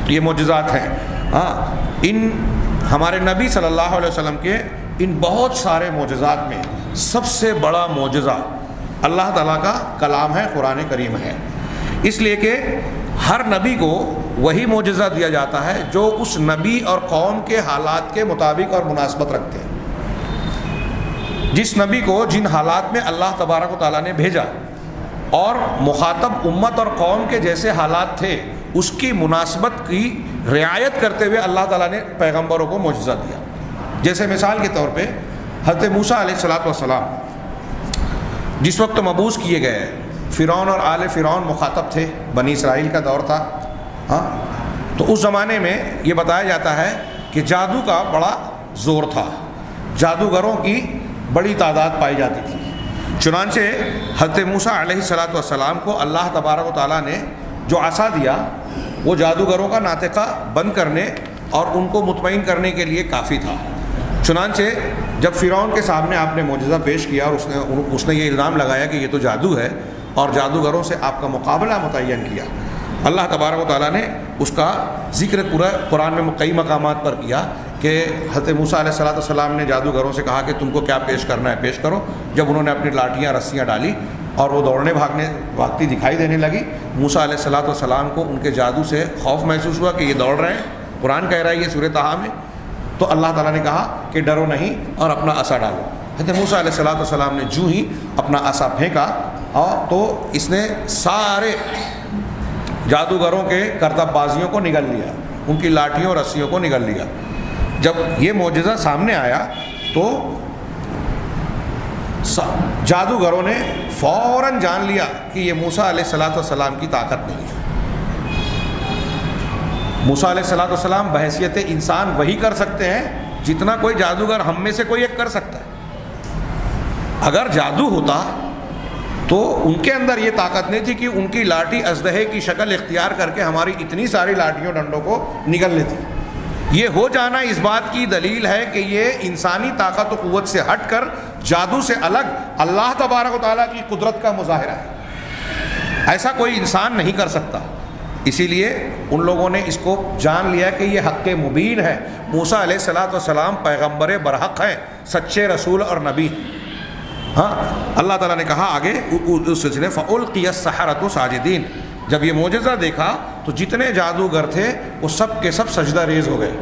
یہ معجزات ہیں۔ ہاں ان ہمارے نبی صلی اللہ علیہ وسلم کے ان بہت سارے معجزات میں سب سے بڑا معجزہ اللہ تعالیٰ کا کلام ہے، قرآن کریم ہے، اس لیے کہ ہر نبی کو وہی معجزہ دیا جاتا ہے جو اس نبی اور قوم کے حالات کے مطابق اور مناسبت رکھتے ہیں۔ جس نبی کو جن حالات میں اللہ تبارک و تعالیٰ نے بھیجا اور مخاطب امت اور قوم کے جیسے حالات تھے، اس کی مناسبت کی رعایت کرتے ہوئے اللہ تعالیٰ نے پیغمبروں کو معجزہ دیا۔ جیسے مثال کے طور پہ حضرت موسیٰ علیہ السلام جس وقت مبعوث کیے گئے، فرعون اور آل فرعون مخاطب تھے، بنی اسرائیل کا دور تھا۔ ہاں تو اس زمانے میں یہ بتایا جاتا ہے کہ جادو کا بڑا زور تھا، جادوگروں کی بڑی تعداد پائی جاتی تھی۔ چنانچہ حضرت موسیٰ علیہ السلام کو اللہ تبارک و تعالیٰ نے جو عصا دیا وہ جادوگروں کا ناطقہ بند کرنے اور ان کو مطمئن کرنے کے لیے کافی تھا۔ چنانچہ جب فرعون کے سامنے آپ نے معجزہ پیش کیا اور اس نے یہ الزام لگایا کہ یہ تو جادو ہے اور جادوگروں سے آپ کا مقابلہ متعین کیا، اللہ تبارک و تعالیٰ نے اس کا ذکر پورا قرآن میں کئی مقامات پر کیا کہ حضرت موسیٰ علیہ السلام نے جادوگروں سے کہا کہ تم کو کیا پیش کرنا ہے پیش کرو۔ جب انہوں نے اپنی لاٹیاں رسیاں ڈالی اور وہ بھاگتی دکھائی دینے لگی، موسیٰ علیہ السلام کو ان کے جادو سے خوف محسوس ہوا کہ یہ دوڑ رہے ہیں، قرآن کہہ رہا ہے یہ سورہ طٰہٰ میں۔ تو اللہ تعالیٰ نے کہا کہ ڈرو نہیں اور اپنا عصا ڈالو۔ حضرت موسیٰ علیہ السلام نے جو ہی اپنا عصا پھینکا اور تو اس نے سارے جادوگروں کے کرتب بازیوں کو نگل لیا، ان کی لاٹھیوں اور رسیوں کو نگل لیا۔ جب یہ معجزہ سامنے آیا تو جادوگروں نے فوراً جان لیا کہ یہ موسیٰ علیہ السلام کی طاقت نہیں ہے۔ موسیٰ علیہ السلام بحیثیت انسان وہی کر سکتے ہیں جتنا کوئی جادوگر ہم میں سے کوئی ایک کر سکتا ہے۔ اگر جادو ہوتا تو ان کے اندر یہ طاقت نہیں تھی کہ ان کی لاٹھی اژدہے کی شکل اختیار کر کے ہماری اتنی ساری لاٹھیوں ڈنڈوں کو نگل لیتی۔ یہ ہو جانا اس بات کی دلیل ہے کہ یہ انسانی طاقت و قوت سے ہٹ کر جادو سے الگ اللہ تبارک و تعالیٰ کی قدرت کا مظاہرہ ہے۔ ایسا کوئی انسان نہیں کر سکتا، اسی لیے ان لوگوں نے اس کو جان لیا کہ یہ حق مبین ہے، موسیٰ علیہ السلام پیغمبر برحق ہیں، سچے رسول اور نبی۔ ہاں اللہ تعالیٰ نے کہا آگے اس سلسلے فَأُلْقِيَ السَّحَرَةُ ساجدین، جب یہ معجزہ دیکھا تو جتنے جادوگر تھے وہ سب کے سب سجدہ ریز ہو گئے،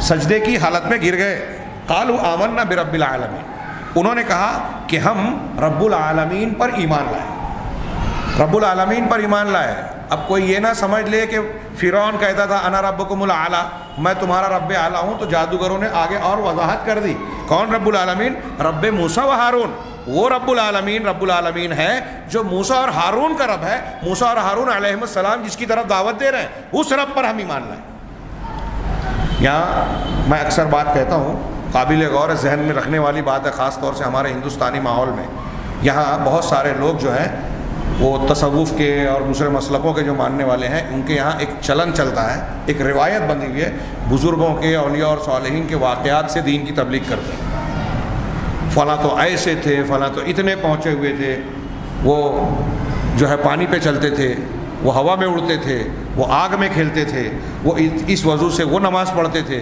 سجدے کی حالت میں گر گئے۔ قالوا آمنا برب العالمین، انہوں نے کہا کہ ہم رب العالمین پر ایمان لائے، رب العالمین پر ایمان لائے۔ اب کوئی یہ نہ سمجھ لے کہ فرعون کہتا تھا انا ربکم الاعلی، میں تمہارا رب اعلیٰ ہوں، تو جادوگروں نے آگے اور وضاحت کر دی کون رب العالمین؟ رب موسیٰ و ہارون. وہ رب العالمین ہے جو موسیٰ اور ہارون کا رب ہے. موسیٰ اور ہارون علیہ السلام جس کی طرف دعوت دے رہے ہیں اس رب پر ہم ایمان لائیں. یہاں میں اکثر بات کہتا ہوں, قابل غور ذہن میں رکھنے والی بات ہے, خاص طور سے ہمارے ہندوستانی ماحول میں. یہاں بہت سارے لوگ جو ہیں وہ تصوف کے اور دوسرے مسلکوں کے جو ماننے والے ہیں, ان کے یہاں ایک چلن چلتا ہے, ایک روایت بندی ہوئی ہے, بزرگوں کے, اولیاء اور صالحین کے واقعات سے دین کی تبلیغ کرتے ہیں. فلاں تو ایسے تھے, فلاں تو اتنے پہنچے ہوئے تھے, وہ جو ہے پانی پہ چلتے تھے, وہ ہوا میں اڑتے تھے, وہ آگ میں کھیلتے تھے, وہ اس وضو سے وہ نماز پڑھتے تھے.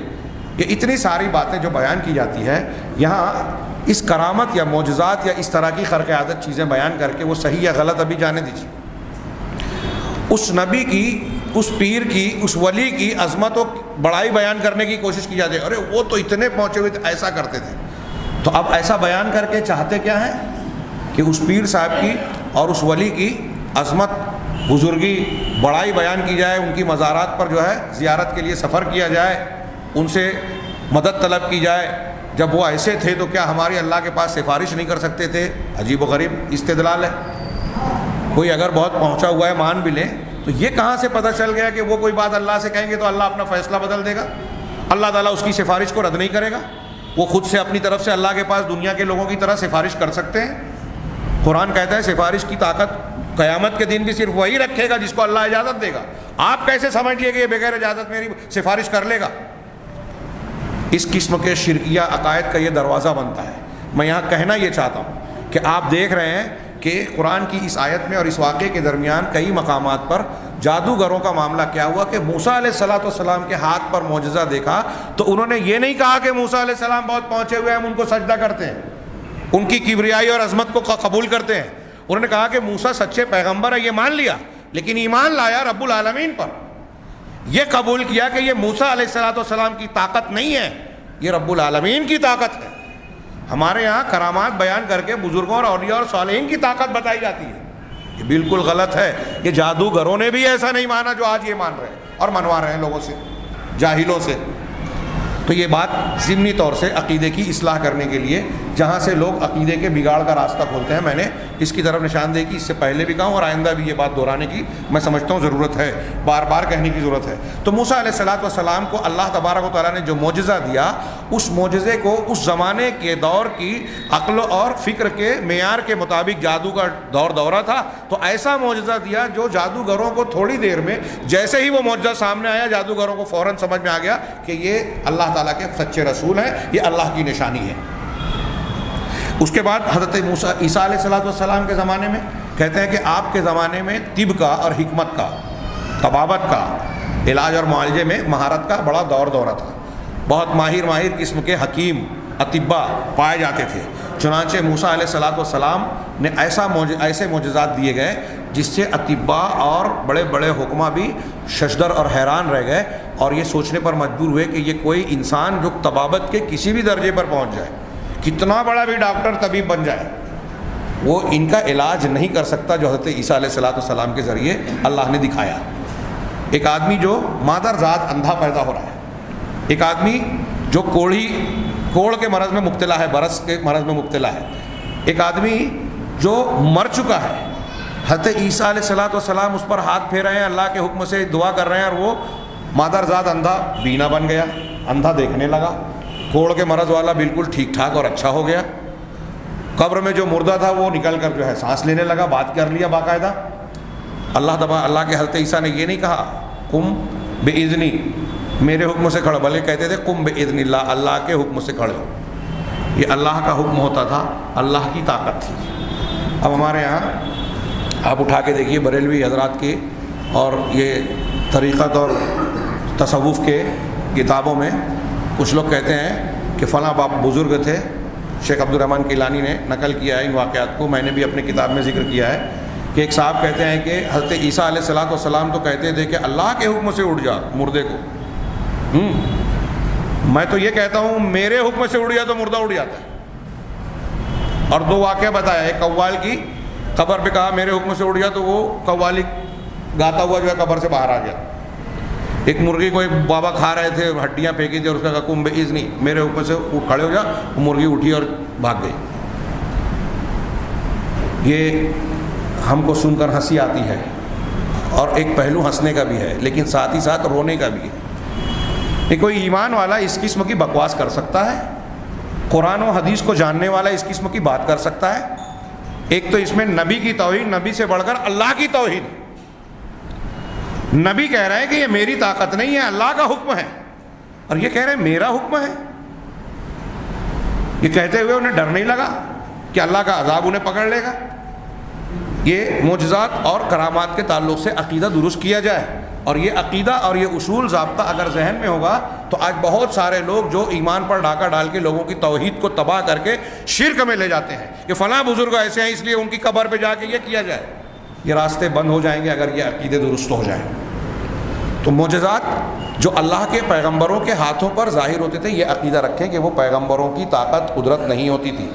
یہ اتنی ساری باتیں جو بیان کی جاتی ہے یہاں, اس کرامت یا معجزات یا اس طرح کی خرق عادت چیزیں بیان کر کے وہ صحیح یا غلط ابھی جانے دیجیے. اس نبی کی, اس پیر کی, اس ولی کی عظمت و بڑائی بیان کرنے کی کوشش کی جاتی ہے. ارے وہ تو اتنے پہنچے ہوئے تھے, ایسا کرتے تھے. تو اب ایسا بیان کر کے چاہتے کیا ہیں کہ اس پیر صاحب کی اور اس ولی کی عظمت, بزرگی, بڑائی بیان کی جائے, ان کی مزارات پر جو ہے زیارت کے لیے سفر کیا جائے, ان سے مدد طلب کی جائے. جب وہ ایسے تھے تو کیا ہماری اللہ کے پاس سفارش نہیں کر سکتے تھے؟ عجیب و غریب استدلال ہے. کوئی اگر بہت پہنچا ہوا ہے مان بھی لیں تو یہ کہاں سے پتہ چل گیا کہ وہ کوئی بات اللہ سے کہیں گے تو اللہ اپنا فیصلہ بدل دے گا؟ اللہ تعالیٰ اس کی سفارش کو رد نہیں کرے گا. وہ خود سے اپنی طرف سے اللہ کے پاس دنیا کے لوگوں کی طرح سفارش کر سکتے ہیں. قرآن کہتا ہے سفارش کی طاقت قیامت کے دن بھی صرف وہی رکھے گا جس کو اللہ اجازت دے گا. آپ کیسے سمجھ لیے کہ یہ بغیر اجازت میری سفارش کر لے گا؟ اس قسم کے شرکیہ عقائد کا یہ دروازہ بنتا ہے. میں یہاں کہنا یہ چاہتا ہوں کہ آپ دیکھ رہے ہیں کہ قرآن کی اس آیت میں اور اس واقعے کے درمیان کئی مقامات پر جادوگروں کا معاملہ کیا ہوا کہ موسیٰ علیہ السلام کے ہاتھ پر معجزہ دیکھا تو انہوں نے یہ نہیں کہا کہ موسیٰ علیہ السلام بہت پہنچے ہوئے ہیں, ہم ان کو سجدہ کرتے ہیں, ان کی کبریائی اور عظمت کو قبول کرتے ہیں. انہوں نے کہا کہ موسیٰ سچے پیغمبر ہے, یہ مان لیا, لیکن ایمان لایا رب العالمین پر. یہ قبول کیا کہ یہ موسیٰ علیہ السلام کی طاقت نہیں ہے, یہ رب العالمین کی طاقت ہے. ہمارے یہاں کرامات بیان کر کے بزرگوں اور اولیاء اور صالحین کی طاقت بتائی جاتی ہے. یہ بالکل غلط ہے. یہ جادوگروں نے بھی ایسا نہیں مانا جو آج یہ مان رہے ہیں اور منوا رہے ہیں لوگوں سے, جاہلوں سے. تو یہ بات ضمنی طور سے عقیدے کی اصلاح کرنے کے لیے, جہاں سے لوگ عقیدے کے بگاڑ کا راستہ کھولتے ہیں, میں نے اس کی طرف نشاندہی کی. اس سے پہلے بھی کہا ہوں اور آئندہ بھی یہ بات دہرانے کی میں سمجھتا ہوں ضرورت ہے, بار بار کہنے کی ضرورت ہے. تو موسیٰ علیہ السلام کو اللہ تبارک و تعالیٰ نے جو معجزہ دیا, اس معجزے کو اس زمانے کے دور کی عقل اور فکر کے معیار کے مطابق جادو کا دورہ تھا, تو ایسا معجزہ دیا جو جادوگروں کو تھوڑی دیر میں, جیسے ہی وہ معجزہ سامنے آیا, جادوگروں کو فوراً سمجھ میں آ گیا کہ یہ اللہ تعالیٰ کے سچے رسول ہیں, یہ اللہ کی نشانی ہے. اس کے بعد حضرت عیسیٰ علیہ السلام کے زمانے میں کہتے ہیں کہ آپ کے زمانے میں طب کا اور حکمت کا, طبابت کا, علاج اور معالجے میں مہارت کا بڑا دورہ تھا. بہت ماہر قسم کے حکیم اطباء پائے جاتے تھے. چنانچہ موسیٰ علیہ السلام نے ایسے معجزات دیے گئے جس سے اطباء اور بڑے بڑے حکماء بھی ششدر اور حیران رہ گئے, اور یہ سوچنے پر مجبور ہوئے کہ یہ کوئی انسان جو طبابت کے کسی بھی درجے پر پہنچ جائے, کتنا بڑا بھی ڈاکٹر طبیب بن جائے, وہ ان کا علاج نہیں کر سکتا جو حضرت عیسیٰ علیہ السلام کے ذریعے اللہ نے دکھایا. ایک آدمی جو مادرزاد اندھا پیدا ہو رہا ہے, ایک آدمی جو کوڑ کے مرض میں مبتلا ہے, برس کے مرض میں مبتلا ہے, ایک آدمی جو مر چکا ہے, حضرت عیسیٰ علیہ السلام اس پر ہاتھ پھیر رہے ہیں, اللہ کے حکم سے دعا کر رہے ہیں, اور وہ مادرزاد اندھا بینا بن گیا, اندھا دیکھنے لگا. کوڑ کے مرض والا بالکل ٹھیک ٹھاک اور اچھا ہو گیا. قبر میں جو مردہ تھا وہ نکل کر جو ہے سانس لینے لگا, بات کر لیا باقاعدہ. اللہ کے حضرت عیسیٰ نے یہ نہیں کہا قم بإذنی, میرے حکم سے کھڑا, بلکہ کہتے تھے قم بإذن اللہ, اللہ کے حکم سے کھڑے ہو. یہ اللہ کا حکم ہوتا تھا, اللہ کی طاقت تھی. اب ہمارے یہاں آپ اٹھا کے دیکھیے بریلوی حضرات کی اور یہ طریقت اور تصوف کے کتابوں میں کچھ لوگ کہتے ہیں کہ فلاں باپ بزرگ تھے. شیخ عبدالرحمن کیلانی نے نقل کیا ہے ان واقعات کو, میں نے بھی اپنی کتاب میں ذکر کیا ہے کہ ایک صاحب کہتے ہیں کہ حضرت عیسیٰ علیہ السلام تو کہتے تھے کہ اللہ کے حکم سے اٹھ جا مردے کو. میں تو یہ کہتا ہوں میرے حکم سے اڑ گیا تو مردہ اڑ جاتا ہے. اور دو واقعہ بتایا, ایک قوال کی قبر پہ کہا میرے حکم سے اڑ گیا تو وہ قوالی گاتا ہوا جو ہے قبر سے باہر آ گیا. ایک مرغی کو ایک بابا کھا رہے تھے، ہڈیاں پھینکی تھی اور اس کا کہا کم بإذنی، میرے اوپر سے کھڑے ہو جا. وہ مرغی اٹھی اور بھاگ گئی. یہ ہم کو سن کر ہنسی آتی ہے اور ایک پہلو ہنسنے کا بھی ہے، لیکن ساتھ ہی ساتھ رونے کا بھی ہے کہ کوئی ایمان والا اس قسم کی بکواس کر سکتا ہے؟ قرآن و حدیث کو جاننے والا اس قسم کی بات کر سکتا ہے؟ ایک تو اس میں نبی کی توہین، نبی سے بڑھ کر اللہ کی توہین. نبی کہہ رہے ہیں کہ یہ میری طاقت نہیں ہے، اللہ کا حکم ہے، اور یہ کہہ رہے ہیں میرا حکم ہے. یہ کہتے ہوئے انہیں ڈر نہیں لگا کہ اللہ کا عذاب انہیں پکڑ لے گا؟ یہ معجزات اور کرامات کے تعلق سے عقیدہ درست کیا جائے، اور یہ عقیدہ اور یہ اصول ضابطہ اگر ذہن میں ہوگا تو آج بہت سارے لوگ جو ایمان پر ڈاکہ ڈال کے لوگوں کی توحید کو تباہ کر کے شرک میں لے جاتے ہیں کہ فلاں بزرگ ایسے ہیں اس لیے ان کی قبر پہ جا کے یہ کیا جائے، یہ راستے بند ہو جائیں گے اگر یہ عقیدے درست ہو جائیں. تو معجزات جو اللہ کے پیغمبروں کے ہاتھوں پر ظاہر ہوتے تھے، یہ عقیدہ رکھیں کہ وہ پیغمبروں کی طاقت قدرت نہیں ہوتی تھی.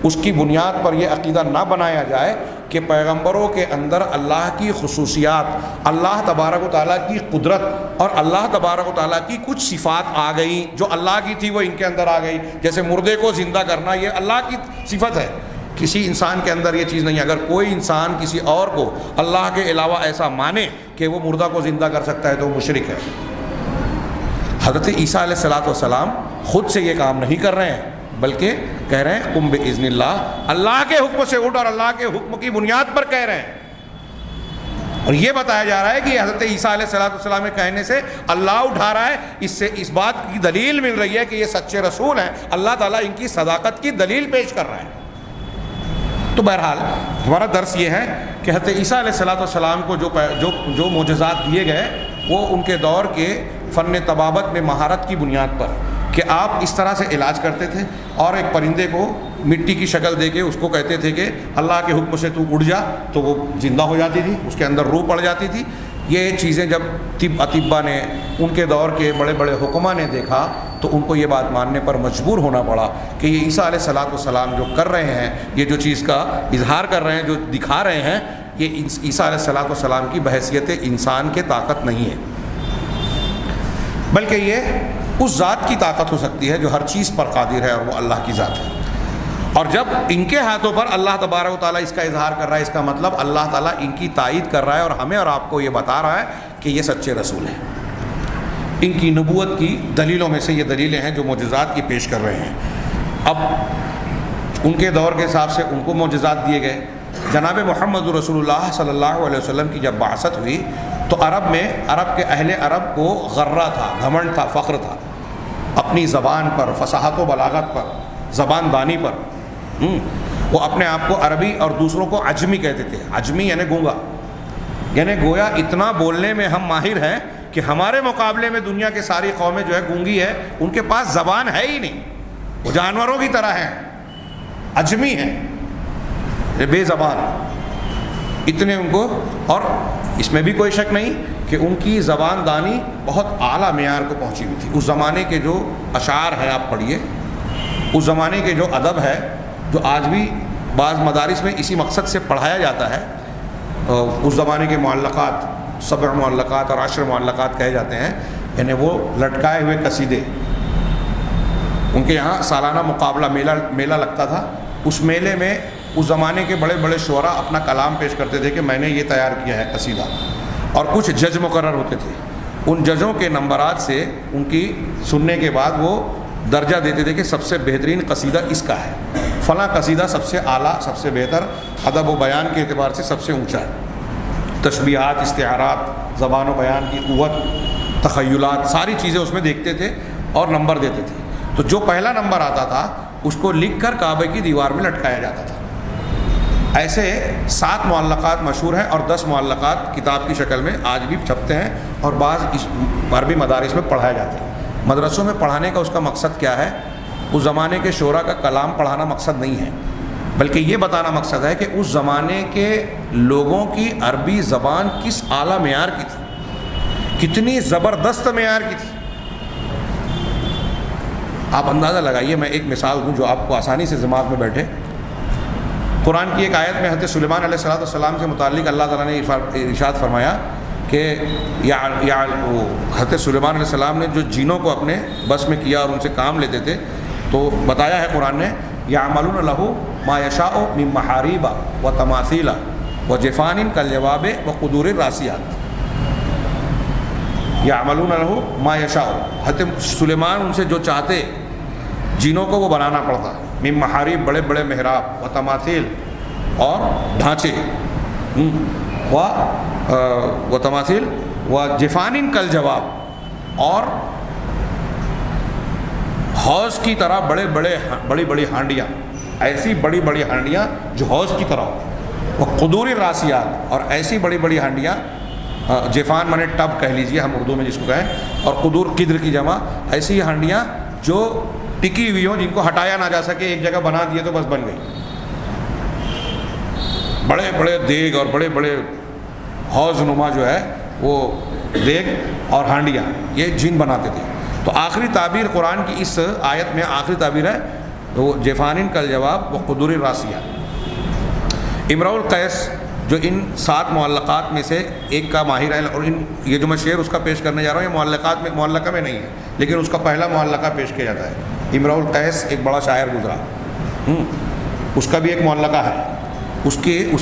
اس کی بنیاد پر یہ عقیدہ نہ بنایا جائے کہ پیغمبروں کے اندر اللہ کی خصوصیات، اللہ تبارک و تعالیٰ کی قدرت اور اللہ تبارک و تعالیٰ کی کچھ صفات آ گئیں جو اللہ کی تھی وہ ان کے اندر آ گئی. جیسے مردے کو زندہ کرنا یہ اللہ کی صفت ہے، کسی انسان کے اندر یہ چیز نہیں ہے. اگر کوئی انسان کسی اور کو اللہ کے علاوہ ایسا مانے کہ وہ مردہ کو زندہ کر سکتا ہے تو وہ مشرک ہے. حضرت عیسیٰ علیہ الصلوۃ والسلام خود سے یہ کام نہیں کر رہے ہیں، بلکہ کہہ رہے ہیں قم بإذن اللہ، اللہ کے حکم سے اٹھ، اور اللہ کے حکم کی بنیاد پر کہہ رہے ہیں. اور یہ بتایا جا رہا ہے کہ حضرت عیسیٰ علیہ الصلوۃ والسلام کے کہنے سے اللہ اٹھا رہا ہے. اس سے اس بات کی دلیل مل رہی ہے کہ یہ سچے رسول ہیں، اللہ تعالیٰ ان کی صداقت کی دلیل پیش کر رہا ہے. تو بہرحال ہمارا درس یہ ہے کہ حضرت عیسیٰ علیہ الصلوۃ والسلام کو جو معجزات دیے گئے وہ ان کے دور کے فن طبابت میں مہارت کی بنیاد پر، کہ آپ اس طرح سے علاج کرتے تھے اور ایک پرندے کو مٹی کی شکل دے کے اس کو کہتے تھے کہ اللہ کے حکم سے تو اڑ جا، تو وہ زندہ ہو جاتی تھی، اس کے اندر روح پڑ جاتی تھی. یہ چیزیں جب اطباء نے، ان کے دور کے بڑے بڑے حکماء نے دیکھا تو ان کو یہ بات ماننے پر مجبور ہونا پڑا کہ یہ عیسیٰ علیہ الصلوۃ والسلام جو کر رہے ہیں، یہ جو چیز کا اظہار کر رہے ہیں، جو دکھا رہے ہیں، یہ عیسیٰ علیہ الصلوۃ والسلام کی بحیثیت انسان کے طاقت نہیں ہے، بلکہ یہ اس ذات کی طاقت ہو سکتی ہے جو ہر چیز پر قادر ہے، اور وہ اللہ کی ذات ہے. اور جب ان کے ہاتھوں پر اللہ تبارک و تعالیٰ اس کا اظہار کر رہا ہے، اس کا مطلب اللہ تعالیٰ ان کی تائید کر رہا ہے، اور ہمیں اور آپ کو یہ بتا رہا ہے کہ یہ سچے رسول ہیں. ان کی نبوت کی دلیلوں میں سے یہ دلیلیں ہیں جو معجزات کی پیش کر رہے ہیں. اب ان کے دور کے حساب سے ان کو معجزات دیے گئے. جناب محمد رسول اللہ صلی اللہ علیہ وسلم کی جب بعثت ہوئی تو عرب کے اہل عرب کو غرہ تھا، گھمنڈ تھا، فخر تھا اپنی زبان پر، فصاحت و بلاغت پر، زبان دانی پر. وہ اپنے آپ کو عربی اور دوسروں کو عجمی کہتے تھے. عجمی یعنی گونگا، یعنی گویا اتنا بولنے میں ہم ماہر ہیں کہ ہمارے مقابلے میں دنیا کے ساری قومیں جو ہے گونگی ہے، ان کے پاس زبان ہے ہی نہیں، وہ جانوروں کی طرح ہیں، عجمی ہیں، بے زبان اتنے ان کو. اور اس میں بھی کوئی شک نہیں کہ ان کی زبان دانی بہت اعلیٰ معیار کو پہنچی ہوئی تھی. اس زمانے کے جو اشعار ہیں آپ پڑھیے، اس زمانے کے جو ادب ہے جو آج بھی بعض مدارس میں اسی مقصد سے پڑھایا جاتا ہے، اس زمانے کے معلقات، 7 معلقات اور 10 معلقات کہے جاتے ہیں، یعنی وہ لٹکائے ہوئے قصیدے. ان کے یہاں سالانہ مقابلہ میلہ لگتا تھا. اس میلے میں اس زمانے کے بڑے بڑے شعراء اپنا کلام پیش کرتے تھے کہ میں نے یہ تیار کیا ہے قصیدہ، اور کچھ جج مقرر ہوتے تھے. ان ججوں کے نمبرات سے ان کی سننے کے بعد وہ درجہ دیتے تھے کہ سب سے بہترین قصیدہ اس کا ہے، فلاں قصیدہ سب سے اعلیٰ، سب سے بہتر، ادب و بیان کے اعتبار سے سب سے اونچا ہے. تشبیہات، استعارات، زبان و بیان کی قوت، تخیلات، ساری چیزیں اس میں دیکھتے تھے اور نمبر دیتے تھے. تو جو پہلا نمبر آتا تھا اس کو لکھ کر کعبے کی دیوار میں لٹکایا جاتا تھا. ایسے 7 معلقات مشہور ہیں اور 10 معلقات کتاب کی شکل میں آج بھی چھپتے ہیں اور بعض اس عربی مدارس میں پڑھائے جاتے ہیں. مدرسوں میں پڑھانے کا اس کا مقصد کیا ہے؟ اس زمانے کے شعراء کا کلام پڑھانا مقصد نہیں ہے، بلکہ یہ بتانا مقصد ہے کہ اس زمانے کے لوگوں کی عربی زبان کس اعلیٰ معیار کی تھی، کتنی زبردست معیار کی تھی. آپ اندازہ لگائیے. میں ایک مثال دوں جو آپ کو آسانی سے دماغ میں بیٹھے. قرآن کی ایک آیت میں حضرت سلیمان علیہ السلام سے متعلق اللہ تعالیٰ نے ارشاد فرمایا کہ حضرت سلیمان علیہ السلام نے جو جینوں کو اپنے بس میں کیا اور ان سے کام لیتے تھے، تو بتایا ہے قرآن نے یعملون لہ ما یشاء من محاریب و تماثیل و جفان کالجواب و قدور الراسیات۔ یعملون لہ ما یشاء، حضرت سلیمان ان سے جو چاہتے جینوں کو وہ بنانا پڑتا، من محاریب بڑے بڑے محراب، و تماثیل اور ڈھانچے، و تماثیل و جفان کالجواب، اور حوض کی طرح بڑی بڑی ہانڈیاں، ایسی بڑی بڑی ہانڈیاں جو حوض کی طرح ہو، وہ قدور الراسیات، اور ایسی بڑی بڑی ہانڈیاں، جفان مانے ٹب کہہ لیجئے ہم اردو میں جس کو کہیں، اور قدور قدر کی جمع، ایسی ہانڈیاں جو ٹکی ہوئی ہوں، جن کو ہٹایا نہ جا سکے، ایک جگہ بنا دیے تو بس بن گئی۔ بڑے بڑے دیگ اور بڑے بڑے حوض نما جو ہے وہ دیگ اور ہانڈیاں یہ جن بناتے تھے۔ تو آخری تعبیر قرآن کی اس آیت میں آخری تعبیر ہے وہ جفان کالجواب و قدور الراسیات۔ امرؤ القیس جو ان 7 معلقات میں سے ایک کا ماہر ہے، اور یہ جو میں شعر اس کا پیش کرنے جا رہا ہوں یہ معلقات میں معلقہ میں نہیں ہے، لیکن اس کا پہلا معلقہ پیش کیا جاتا ہے۔ امرؤ القیس ایک بڑا شاعر گزرا، اس کا بھی ایک معلقہ ہے، اس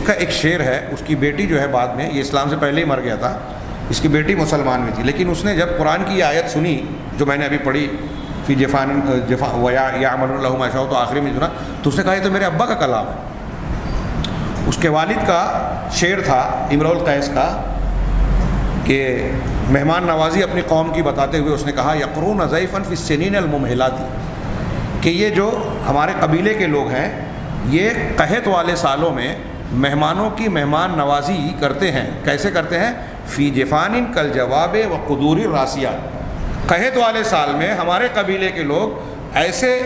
کا ایک شعر ہے۔ اس کی بیٹی جو ہے بعد میں، یہ اسلام سے پہلے ہی مر گیا تھا، اس کی بیٹی مسلمان میں تھی، لیکن اس نے جب قرآن کی یہ آیت سنی جو میں نے ابھی پڑھی فی جفان یعملون لہ ما یشاء، تو آخری میں سنا تو اس نے کہا یہ تو میرے ابا کا کلام ہے۔ اس کے والد کا شعر تھا امرؤ القیس کا کہ مہمان نوازی اپنی قوم کی بتاتے ہوئے اس نے کہا یقرون ضیفا فی السنین الممہلات، کہ یہ جو ہمارے قبیلے کے لوگ ہیں یہ قحط والے سالوں میں مہمانوں کی مہمان نوازی کرتے ہیں۔ کیسے کرتے ہیں؟ فی جفان کالجواب و قدور الراسیات، قحط والے سال میں ہمارے قبیلے کے لوگ ایسے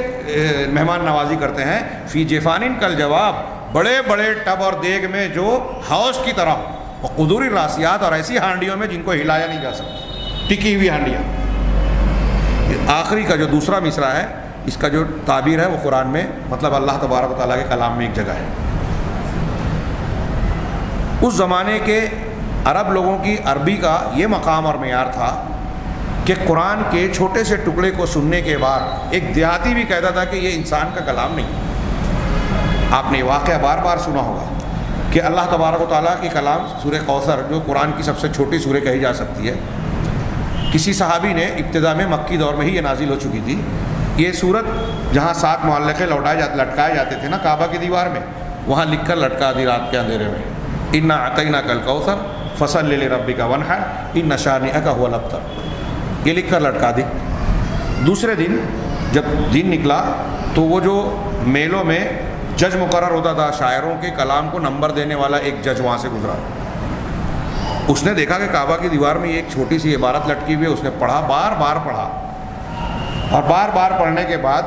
مہمان نوازی کرتے ہیں، فی جفان کالجواب، بڑے بڑے ٹب اور دیگ میں جو حوض کی طرح، و قدور الراسیات، اور ایسی ہانڈیوں میں جن کو ہلایا نہیں جا سکتا، ٹکی ہوئی ہانڈیاں۔ آخری کا جو دوسرا مصرع ہے اس کا جو تعبیر ہے وہ قرآن میں مطلب اللہ تبارک و تعالیٰ کے کلام میں ایک جگہ ہے۔ اس زمانے کے عرب لوگوں کی عربی کا یہ مقام اور معیار تھا کہ قرآن کے چھوٹے سے ٹکڑے کو سننے کے بعد ایک دیہاتی بھی کہتا تھا کہ یہ انسان کا کلام نہیں ہے۔ آپ نے یہ واقعہ بار بار سنا ہوگا کہ اللہ تبارک و تعالیٰ کی کلام سورہ کوثر جو قرآن کی سب سے چھوٹی سورہ کہی جا سکتی ہے، کسی صحابی نے ابتدا میں مکی دور میں ہی یہ نازل ہو چکی تھی۔ یہ سورت جہاں 7 معلقے لٹکائے جاتے تھے نا کعبہ کی دیوار میں، وہاں لکھ کر لٹکا دی رات کے اندھیرے میں، انا اعطیناک الکوثر فصل لربک وانحر ان شانئک هو الابتر، یہ لکھ کر لٹکا دی۔ دوسرے دن جب دن نکلا تو وہ جو میلوں میں جج مقرر ہوتا تھا شاعروں کے کلام کو نمبر دینے والا ایک جج وہاں سے گزرا، اس نے دیکھا کہ کعبہ کی دیوار میں ایک چھوٹی سی عبارت لٹکی ہوئی ہے، اس نے پڑھا، بار بار پڑھا، اور بار بار پڑھنے کے بعد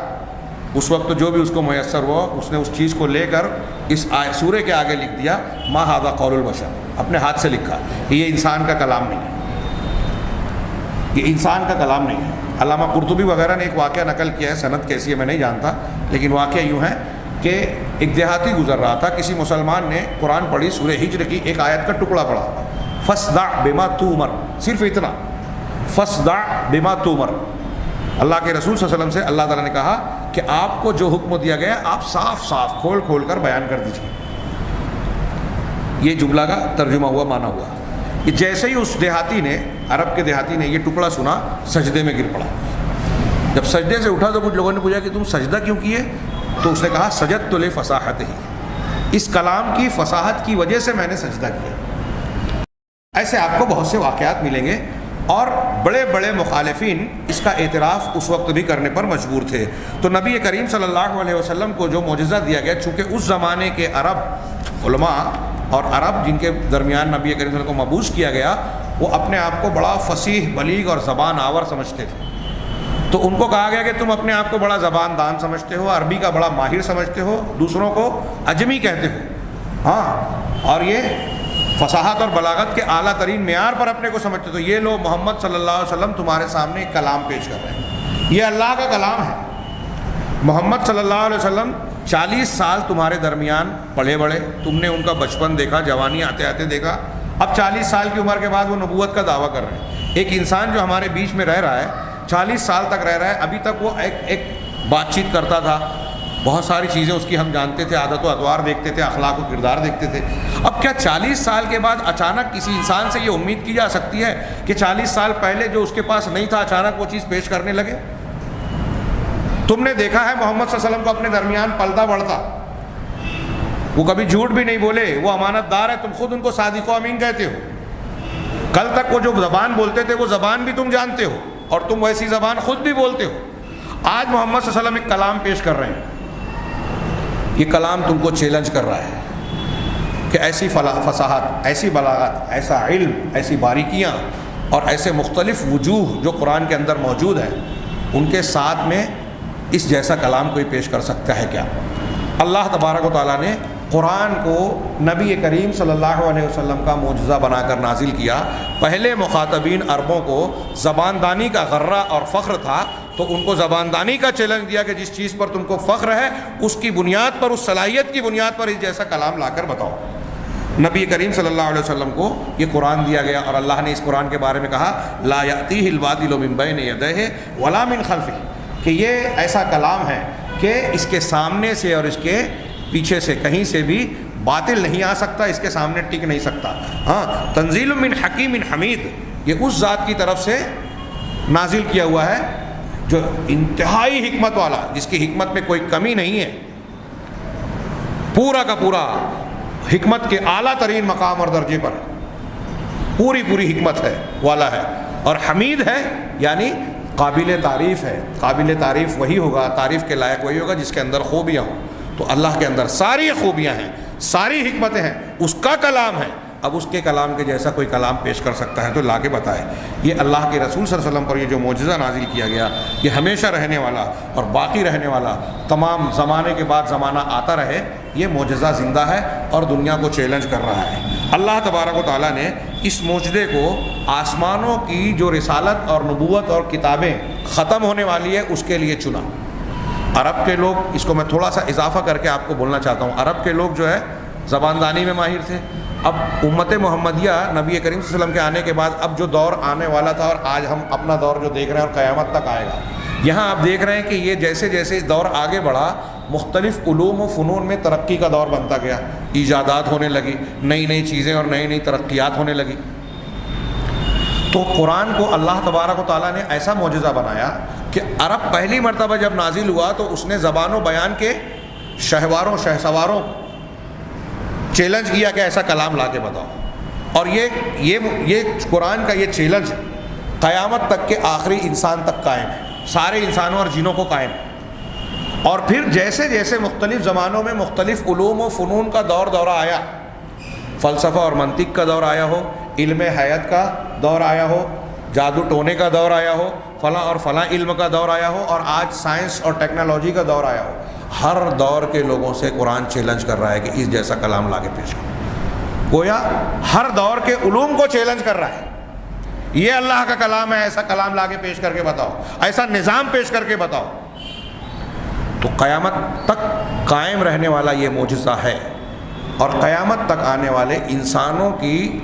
اس وقت جو بھی اس کو میسر ہوا اس نے اس چیز کو لے کر اس سورہ کے آگے لکھ دیا ما ھذا قول البشر، اپنے ہاتھ سے لکھا کہ یہ انسان کا کلام نہیں ہے، یہ انسان کا کلام نہیں ہے۔ علامہ قرطبی وغیرہ نے ایک واقعہ نقل کیا ہے، سند کیسی ہے میں نہیں جانتا، لیکن واقعہ یوں ہے کہ ایک دیہاتی گزر رہا تھا، کسی مسلمان نے قرآن پڑھی، سورہ ہجر کی ایک آیت کا ٹکڑا پڑھا، فاصدع بما تؤمر، صرف اتنا، فاصدع بما تؤمر۔ اللہ کے رسول صلی اللہ علیہ وسلم سے اللہ تعالیٰ نے کہا کہ آپ کو جو حکم دیا گیا آپ صاف صاف کھول کھول کر بیان کر دیجیے۔ یہ جملہ کا ترجمہ ہوا، معنی ہوا کہ جیسے ہی اس دیہاتی نے، عرب کے دیہاتی نے یہ ٹکڑا سنا، سجدے میں گر پڑا۔ جب سجدے سے اٹھا تو کچھ لوگوں نے پوچھا کہ تم سجدہ کیوں کیے؟ تو اس نے کہا سجدت لفصاحتہ، اس کلام کی فصاحت کی وجہ سے میں نے سجدہ کیا۔ ایسے آپ کو بہت سے واقعات ملیں گے، اور بڑے بڑے مخالفین اس کا اعتراف اس وقت بھی کرنے پر مجبور تھے۔ تو نبی کریم صلی اللہ علیہ وسلم کو جو معجزہ دیا گیا، چونکہ اس زمانے کے عرب علماء اور عرب جن کے درمیان نبی کریم صلی اللہ علیہ وسلم کو مبعوث کیا گیا، وہ اپنے آپ کو بڑا فصیح، بلیغ اور زبان آور سمجھتے تھے۔ تو ان کو کہا گیا کہ تم اپنے آپ کو بڑا زبان دان سمجھتے ہو، عربی کا بڑا ماہر سمجھتے ہو، دوسروں کو اجمی کہتے ہو، ہاں، اور یہ فصاحت اور بلاغت کے اعلیٰ ترین معیار پر اپنے کو سمجھتے، تو یہ لو محمد صلی اللہ علیہ وسلم تمہارے سامنے ایک کلام پیش کر رہے ہیں، یہ اللہ کا کلام ہے۔ محمد صلی اللہ علیہ وسلم 40 سال تمہارے درمیان پلے بڑھے، تم نے ان کا بچپن دیکھا، جوانی آتے آتے دیکھا، اب 40 سال کی عمر کے بعد وہ نبوت کا دعویٰ کر رہے ہیں. ایک انسان جو ہمارے بیچ میں رہ رہا ہے 40 سال تک رہ رہا ہے, ابھی تک وہ ایک بات چیت کرتا تھا, بہت ساری چیزیں اس کی ہم جانتے تھے, عادت و اطوار دیکھتے تھے, اخلاق و کردار دیکھتے تھے. اب کیا 40 سال کے بعد اچانک کسی انسان سے یہ امید کی جا سکتی ہے کہ 40 سال پہلے جو اس کے پاس نہیں تھا اچانک وہ چیز پیش کرنے لگے؟ تم نے دیکھا ہے محمد صلی اللہ علیہ وسلم کو اپنے درمیان پلتا بڑھتا, وہ کبھی جھوٹ بھی نہیں بولے, وہ امانت دار ہے, تم خود ان کو صادق و امین کہتے ہو. کل تک وہ جو زبان بولتے تھے وہ زبان بھی تم جانتے ہو اور تم ویسی زبان خود بھی بولتے ہو. آج محمد صلی اللہ علیہ وسلم ایک کلام پیش کر رہے ہیں, یہ کلام تم کو چیلنج کر رہا ہے کہ ایسی فصاحت, ایسی بلاغت, ایسا علم, ایسی باریکیاں اور ایسے مختلف وجوہ جو قرآن کے اندر موجود ہیں, ان کے ساتھ میں اس جیسا کلام کوئی پیش کر سکتا ہے کیا؟ اللہ تبارک و تعالیٰ نے قرآن کو نبی کریم صلی اللہ علیہ وسلم کا معجزہ بنا کر نازل کیا. پہلے مخاطبین عربوں کو زبان دانی کا غرہ اور فخر تھا, تو ان کو زبان دانی کا چیلنج دیا کہ جس چیز پر تم کو فخر ہے اس کی بنیاد پر, اس صلاحیت کی بنیاد پر اس جیسا کلام لا کر بتاؤ. نبی کریم صلی اللہ علیہ وسلم کو یہ قرآن دیا گیا اور اللہ نے اس قرآن کے بارے میں کہا لا یأتیہ الباطل من بین یدیہ ولا من خلفہ, کہ یہ ایسا کلام ہے کہ اس کے سامنے سے اور اس کے پیچھے سے کہیں سے بھی باطل نہیں آ سکتا, اس کے سامنے ٹک نہیں سکتا. ہاں, تنزیل من حکیم حمید, یہ اس ذات کی طرف سے نازل کیا ہوا ہے جو انتہائی حکمت والا, جس کی حکمت میں کوئی کمی نہیں ہے, پورا کا پورا حکمت کے اعلیٰ ترین مقام اور درجے پر پوری حکمت ہے والا ہے. اور حمید ہے یعنی قابل تعریف ہے. قابل تعریف وہی ہوگا, تعریف کے لائق وہی ہوگا جس کے اندر خوبیاں ہوں. تو اللہ کے اندر ساری خوبیاں ہیں, ساری حکمتیں ہیں, اس کا کلام ہے. اب اس کے کلام کے جیسا کوئی کلام پیش کر سکتا ہے تو لا کے بتائے. یہ اللہ کے رسول صلی اللہ علیہ وسلم پر یہ جو معجزہ نازل کیا گیا, یہ ہمیشہ رہنے والا اور باقی رہنے والا, تمام زمانے کے بعد زمانہ آتا رہے, یہ معجزہ زندہ ہے اور دنیا کو چیلنج کر رہا ہے. اللہ تبارک و تعالیٰ نے اس معجزے کو آسمانوں کی جو رسالت اور نبوت اور کتابیں ختم ہونے والی ہے اس کے لیے چنا. عرب کے لوگ, اس کو میں تھوڑا سا اضافہ کر کے آپ کو بولنا چاہتا ہوں, عرب کے لوگ جو ہے زبان دانی میں ماہر تھے. اب امت محمدیہ نبی کریم صلی اللہ علیہ وسلم کے آنے کے بعد اب جو دور آنے والا تھا اور آج ہم اپنا دور جو دیکھ رہے ہیں اور قیامت تک آئے گا, یہاں آپ دیکھ رہے ہیں کہ یہ جیسے جیسے دور آگے بڑھا مختلف علوم و فنون میں ترقی کا دور بنتا گیا, ایجادات ہونے لگی, نئی چیزیں اور نئی ترقیات ہونے لگی. تو قرآن کو اللہ تبارک و تعالیٰ نے ایسا معجزہ بنایا کہ عرب پہلی مرتبہ جب نازل ہوا تو اس نے زبان و بیان کے شہواروں شہسواروں چیلنج کیا کہ ایسا کلام لا کے بتاؤ. اور یہ قرآن کا یہ چیلنج قیامت تک کے آخری انسان تک قائم ہے, سارے انسانوں اور جنوں کو قائم ہے. اور پھر جیسے جیسے مختلف زمانوں میں مختلف علوم و فنون کا دورہ آیا, فلسفہ اور منطق کا دور آیا ہو, علم حیات کا دور آیا ہو, جادو ٹونے کا دور آیا ہو, فلاں اور فلاں علم کا دور آیا ہو, اور آج سائنس اور ٹیکنالوجی کا دور آیا ہو, ہر دور کے لوگوں سے قرآن چیلنج کر رہا ہے کہ اس جیسا کلام لا کے پیش کرو. گویا ہر دور کے علوم کو چیلنج کر رہا ہے. یہ اللہ کا کلام ہے, ایسا کلام لا کے پیش کر کے بتاؤ, ایسا نظام پیش کر کے بتاؤ. تو قیامت تک قائم رہنے والا یہ معجزہ ہے, اور قیامت تک آنے والے انسانوں کی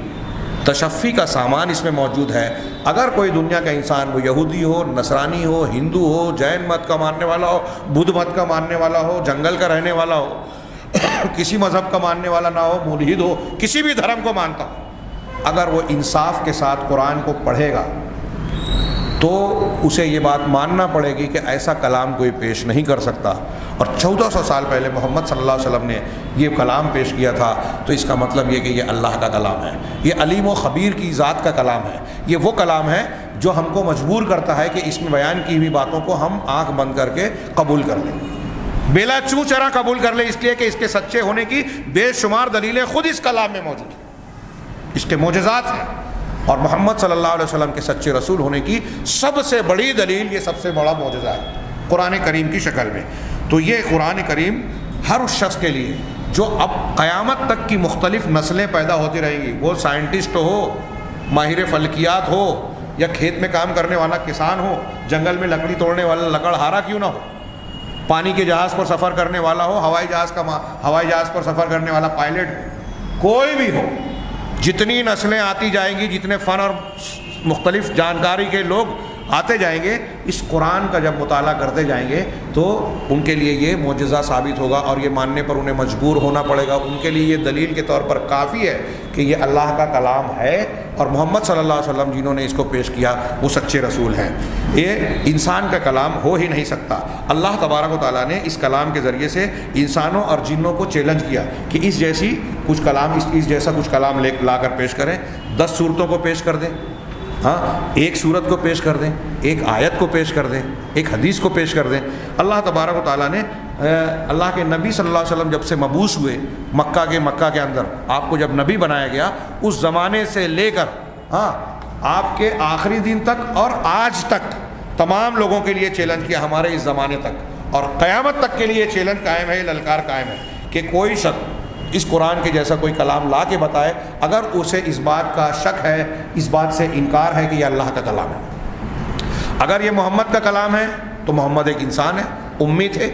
تشفی کا سامان اس میں موجود ہے. اگر کوئی دنیا کا انسان, وہ یہودی ہو, نصرانی ہو, ہندو ہو, جین مت کا ماننے والا ہو, بدھ مت کا ماننے والا ہو, جنگل کا رہنے والا ہو, کسی مذہب کا ماننے والا نہ ہو, ملحد ہو, کسی بھی دھرم کو مانتا ہو, اگر وہ انصاف کے ساتھ قرآن کو پڑھے گا تو اسے یہ بات ماننا پڑے گی کہ ایسا کلام کوئی پیش نہیں کر سکتا. اور 1400 سال پہلے محمد صلی اللہ علیہ وسلم نے یہ کلام پیش کیا تھا, تو اس کا مطلب یہ کہ یہ اللہ کا کلام ہے, یہ علیم و خبیر کی ذات کا کلام ہے. یہ وہ کلام ہے جو ہم کو مجبور کرتا ہے کہ اس میں بیان کی ہوئی باتوں کو ہم آنکھ بند کر کے قبول کر لیں, بلا چوں چرا قبول کر لیں, اس لیے کہ اس کے سچے ہونے کی بے شمار دلیلیں خود اس کلام میں موجود ہیں, اس کے معجزات ہیں. اور محمد صلی اللہ علیہ وسلم کے سچے رسول ہونے کی سب سے بڑی دلیل, یہ سب سے بڑا معجزہ ہے قرآن کریم کی شکل میں. تو یہ قرآن کریم ہر اس شخص کے لیے جو اب قیامت تک کی مختلف نسلیں پیدا ہوتی رہیں گی, وہ سائنٹسٹ ہو, ماہر فلکیات ہو, یا کھیت میں کام کرنے والا کسان ہو, جنگل میں لکڑی توڑنے والا لکڑہارا کیوں نہ ہو, پانی کے جہاز پر سفر کرنے والا ہو, ہوائی جہاز پر سفر کرنے والا پائلٹ ہو, کوئی بھی ہو, جتنی نسلیں آتی جائیں گی، جتنے فن اور مختلف جانکاری کے لوگ آتے جائیں گے، اس قرآن کا جب مطالعہ کرتے جائیں گے تو ان کے لیے یہ معجزہ ثابت ہوگا، اور یہ ماننے پر انہیں مجبور ہونا پڑے گا۔ ان کے لیے یہ دلیل کے طور پر کافی ہے کہ یہ اللہ کا کلام ہے، اور محمد صلی اللہ علیہ وسلم جنہوں نے اس کو پیش کیا وہ سچے رسول ہیں۔ یہ انسان کا کلام ہو ہی نہیں سکتا۔ اللہ تبارک و تعالیٰ نے اس کلام کے ذریعے سے انسانوں اور جنوں کو چیلنج کیا کہ اس جیسا کچھ کلام لا کر پیش کریں۔ 10 صورتوں کو پیش کر دیں، ایک صورت کو پیش کر دیں، ایک آیت کو پیش کر دیں، ایک حدیث کو پیش کر دیں۔ اللہ تبارک و تعالیٰ نے اللہ کے نبی صلی اللہ علیہ وسلم جب سے مبعوث ہوئے مکہ کے اندر، آپ کو جب نبی بنایا گیا، اس زمانے سے لے کر آپ کے آخری دن تک اور آج تک تمام لوگوں کے لیے چیلنج کیا، ہمارے اس زمانے تک اور قیامت تک کے لیے چیلنج قائم ہے، للکار قائم ہے کہ کوئی شخص اس قرآن کے جیسا کوئی کلام لا کے بتائے، اگر اسے اس بات کا شک ہے، اس بات سے انکار ہے کہ یہ اللہ کا کلام ہے۔ اگر یہ محمد کا کلام ہے تو محمد ایک انسان ہے، امی تھے،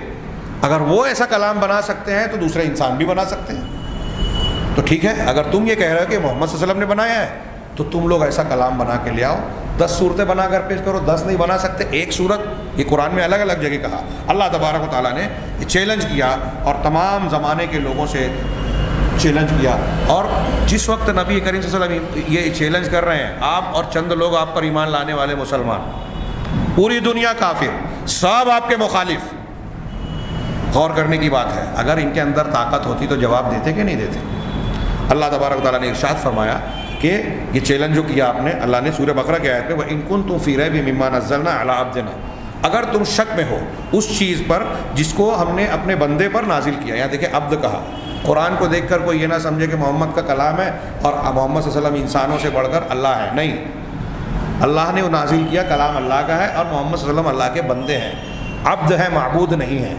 اگر وہ ایسا کلام بنا سکتے ہیں تو دوسرے انسان بھی بنا سکتے ہیں۔ تو ٹھیک ہے، اگر تم یہ کہہ رہے ہو کہ محمد صلی اللہ علیہ وسلم نے بنایا ہے تو تم لوگ ایسا کلام بنا کے لے آؤ، 10 صورتیں بنا کر پیش کرو۔ 10 نہیں بنا سکتے، ایک صورت، یہ قرآن میں الگ الگ جگہ کہا۔ اللہ تبارک و تعالیٰ نے یہ چیلنج کیا اور تمام زمانے کے لوگوں سے چیلنج کیا، اور جس وقت نبی کریم صلی اللہ علیہ وسلم یہ چیلنج کر رہے ہیں، آپ اور چند لوگ آپ پر ایمان لانے والے مسلمان، پوری دنیا کافر، سب آپ کے مخالف۔ غور کرنے کی بات ہے، اگر ان کے اندر طاقت ہوتی تو جواب دیتے کہ نہیں دیتے؟ اللہ تبارک و تعالیٰ نے ارشاد فرمایا کہ یہ چیلنج جو کیا آپ نے، اللہ نے سورہ بقرہ کی آیت میں وَإِن كُنتُم فِي رَيْبٍ مِّمَّا نَزَّلْنَا عَلَىٰ عَبْدِنَا، اگر تم شک میں ہو اس چیز پر جس کو ہم نے اپنے بندے پر نازل کیا، یہاں دیکھیں عبد کہا۔ قرآن کو دیکھ کر کوئی یہ نہ سمجھے کہ محمد کا کلام ہے اور محمد صلی اللہ علیہ وسلم انسانوں سے بڑھ کر اللہ ہے، نہیں، اللہ نے وہ نازل کیا، کلام اللہ کا ہے، اور محمد صلی اللہ علیہ وسلم اللہ کے بندے ہیں، عبد ہے، معبود نہیں ہے۔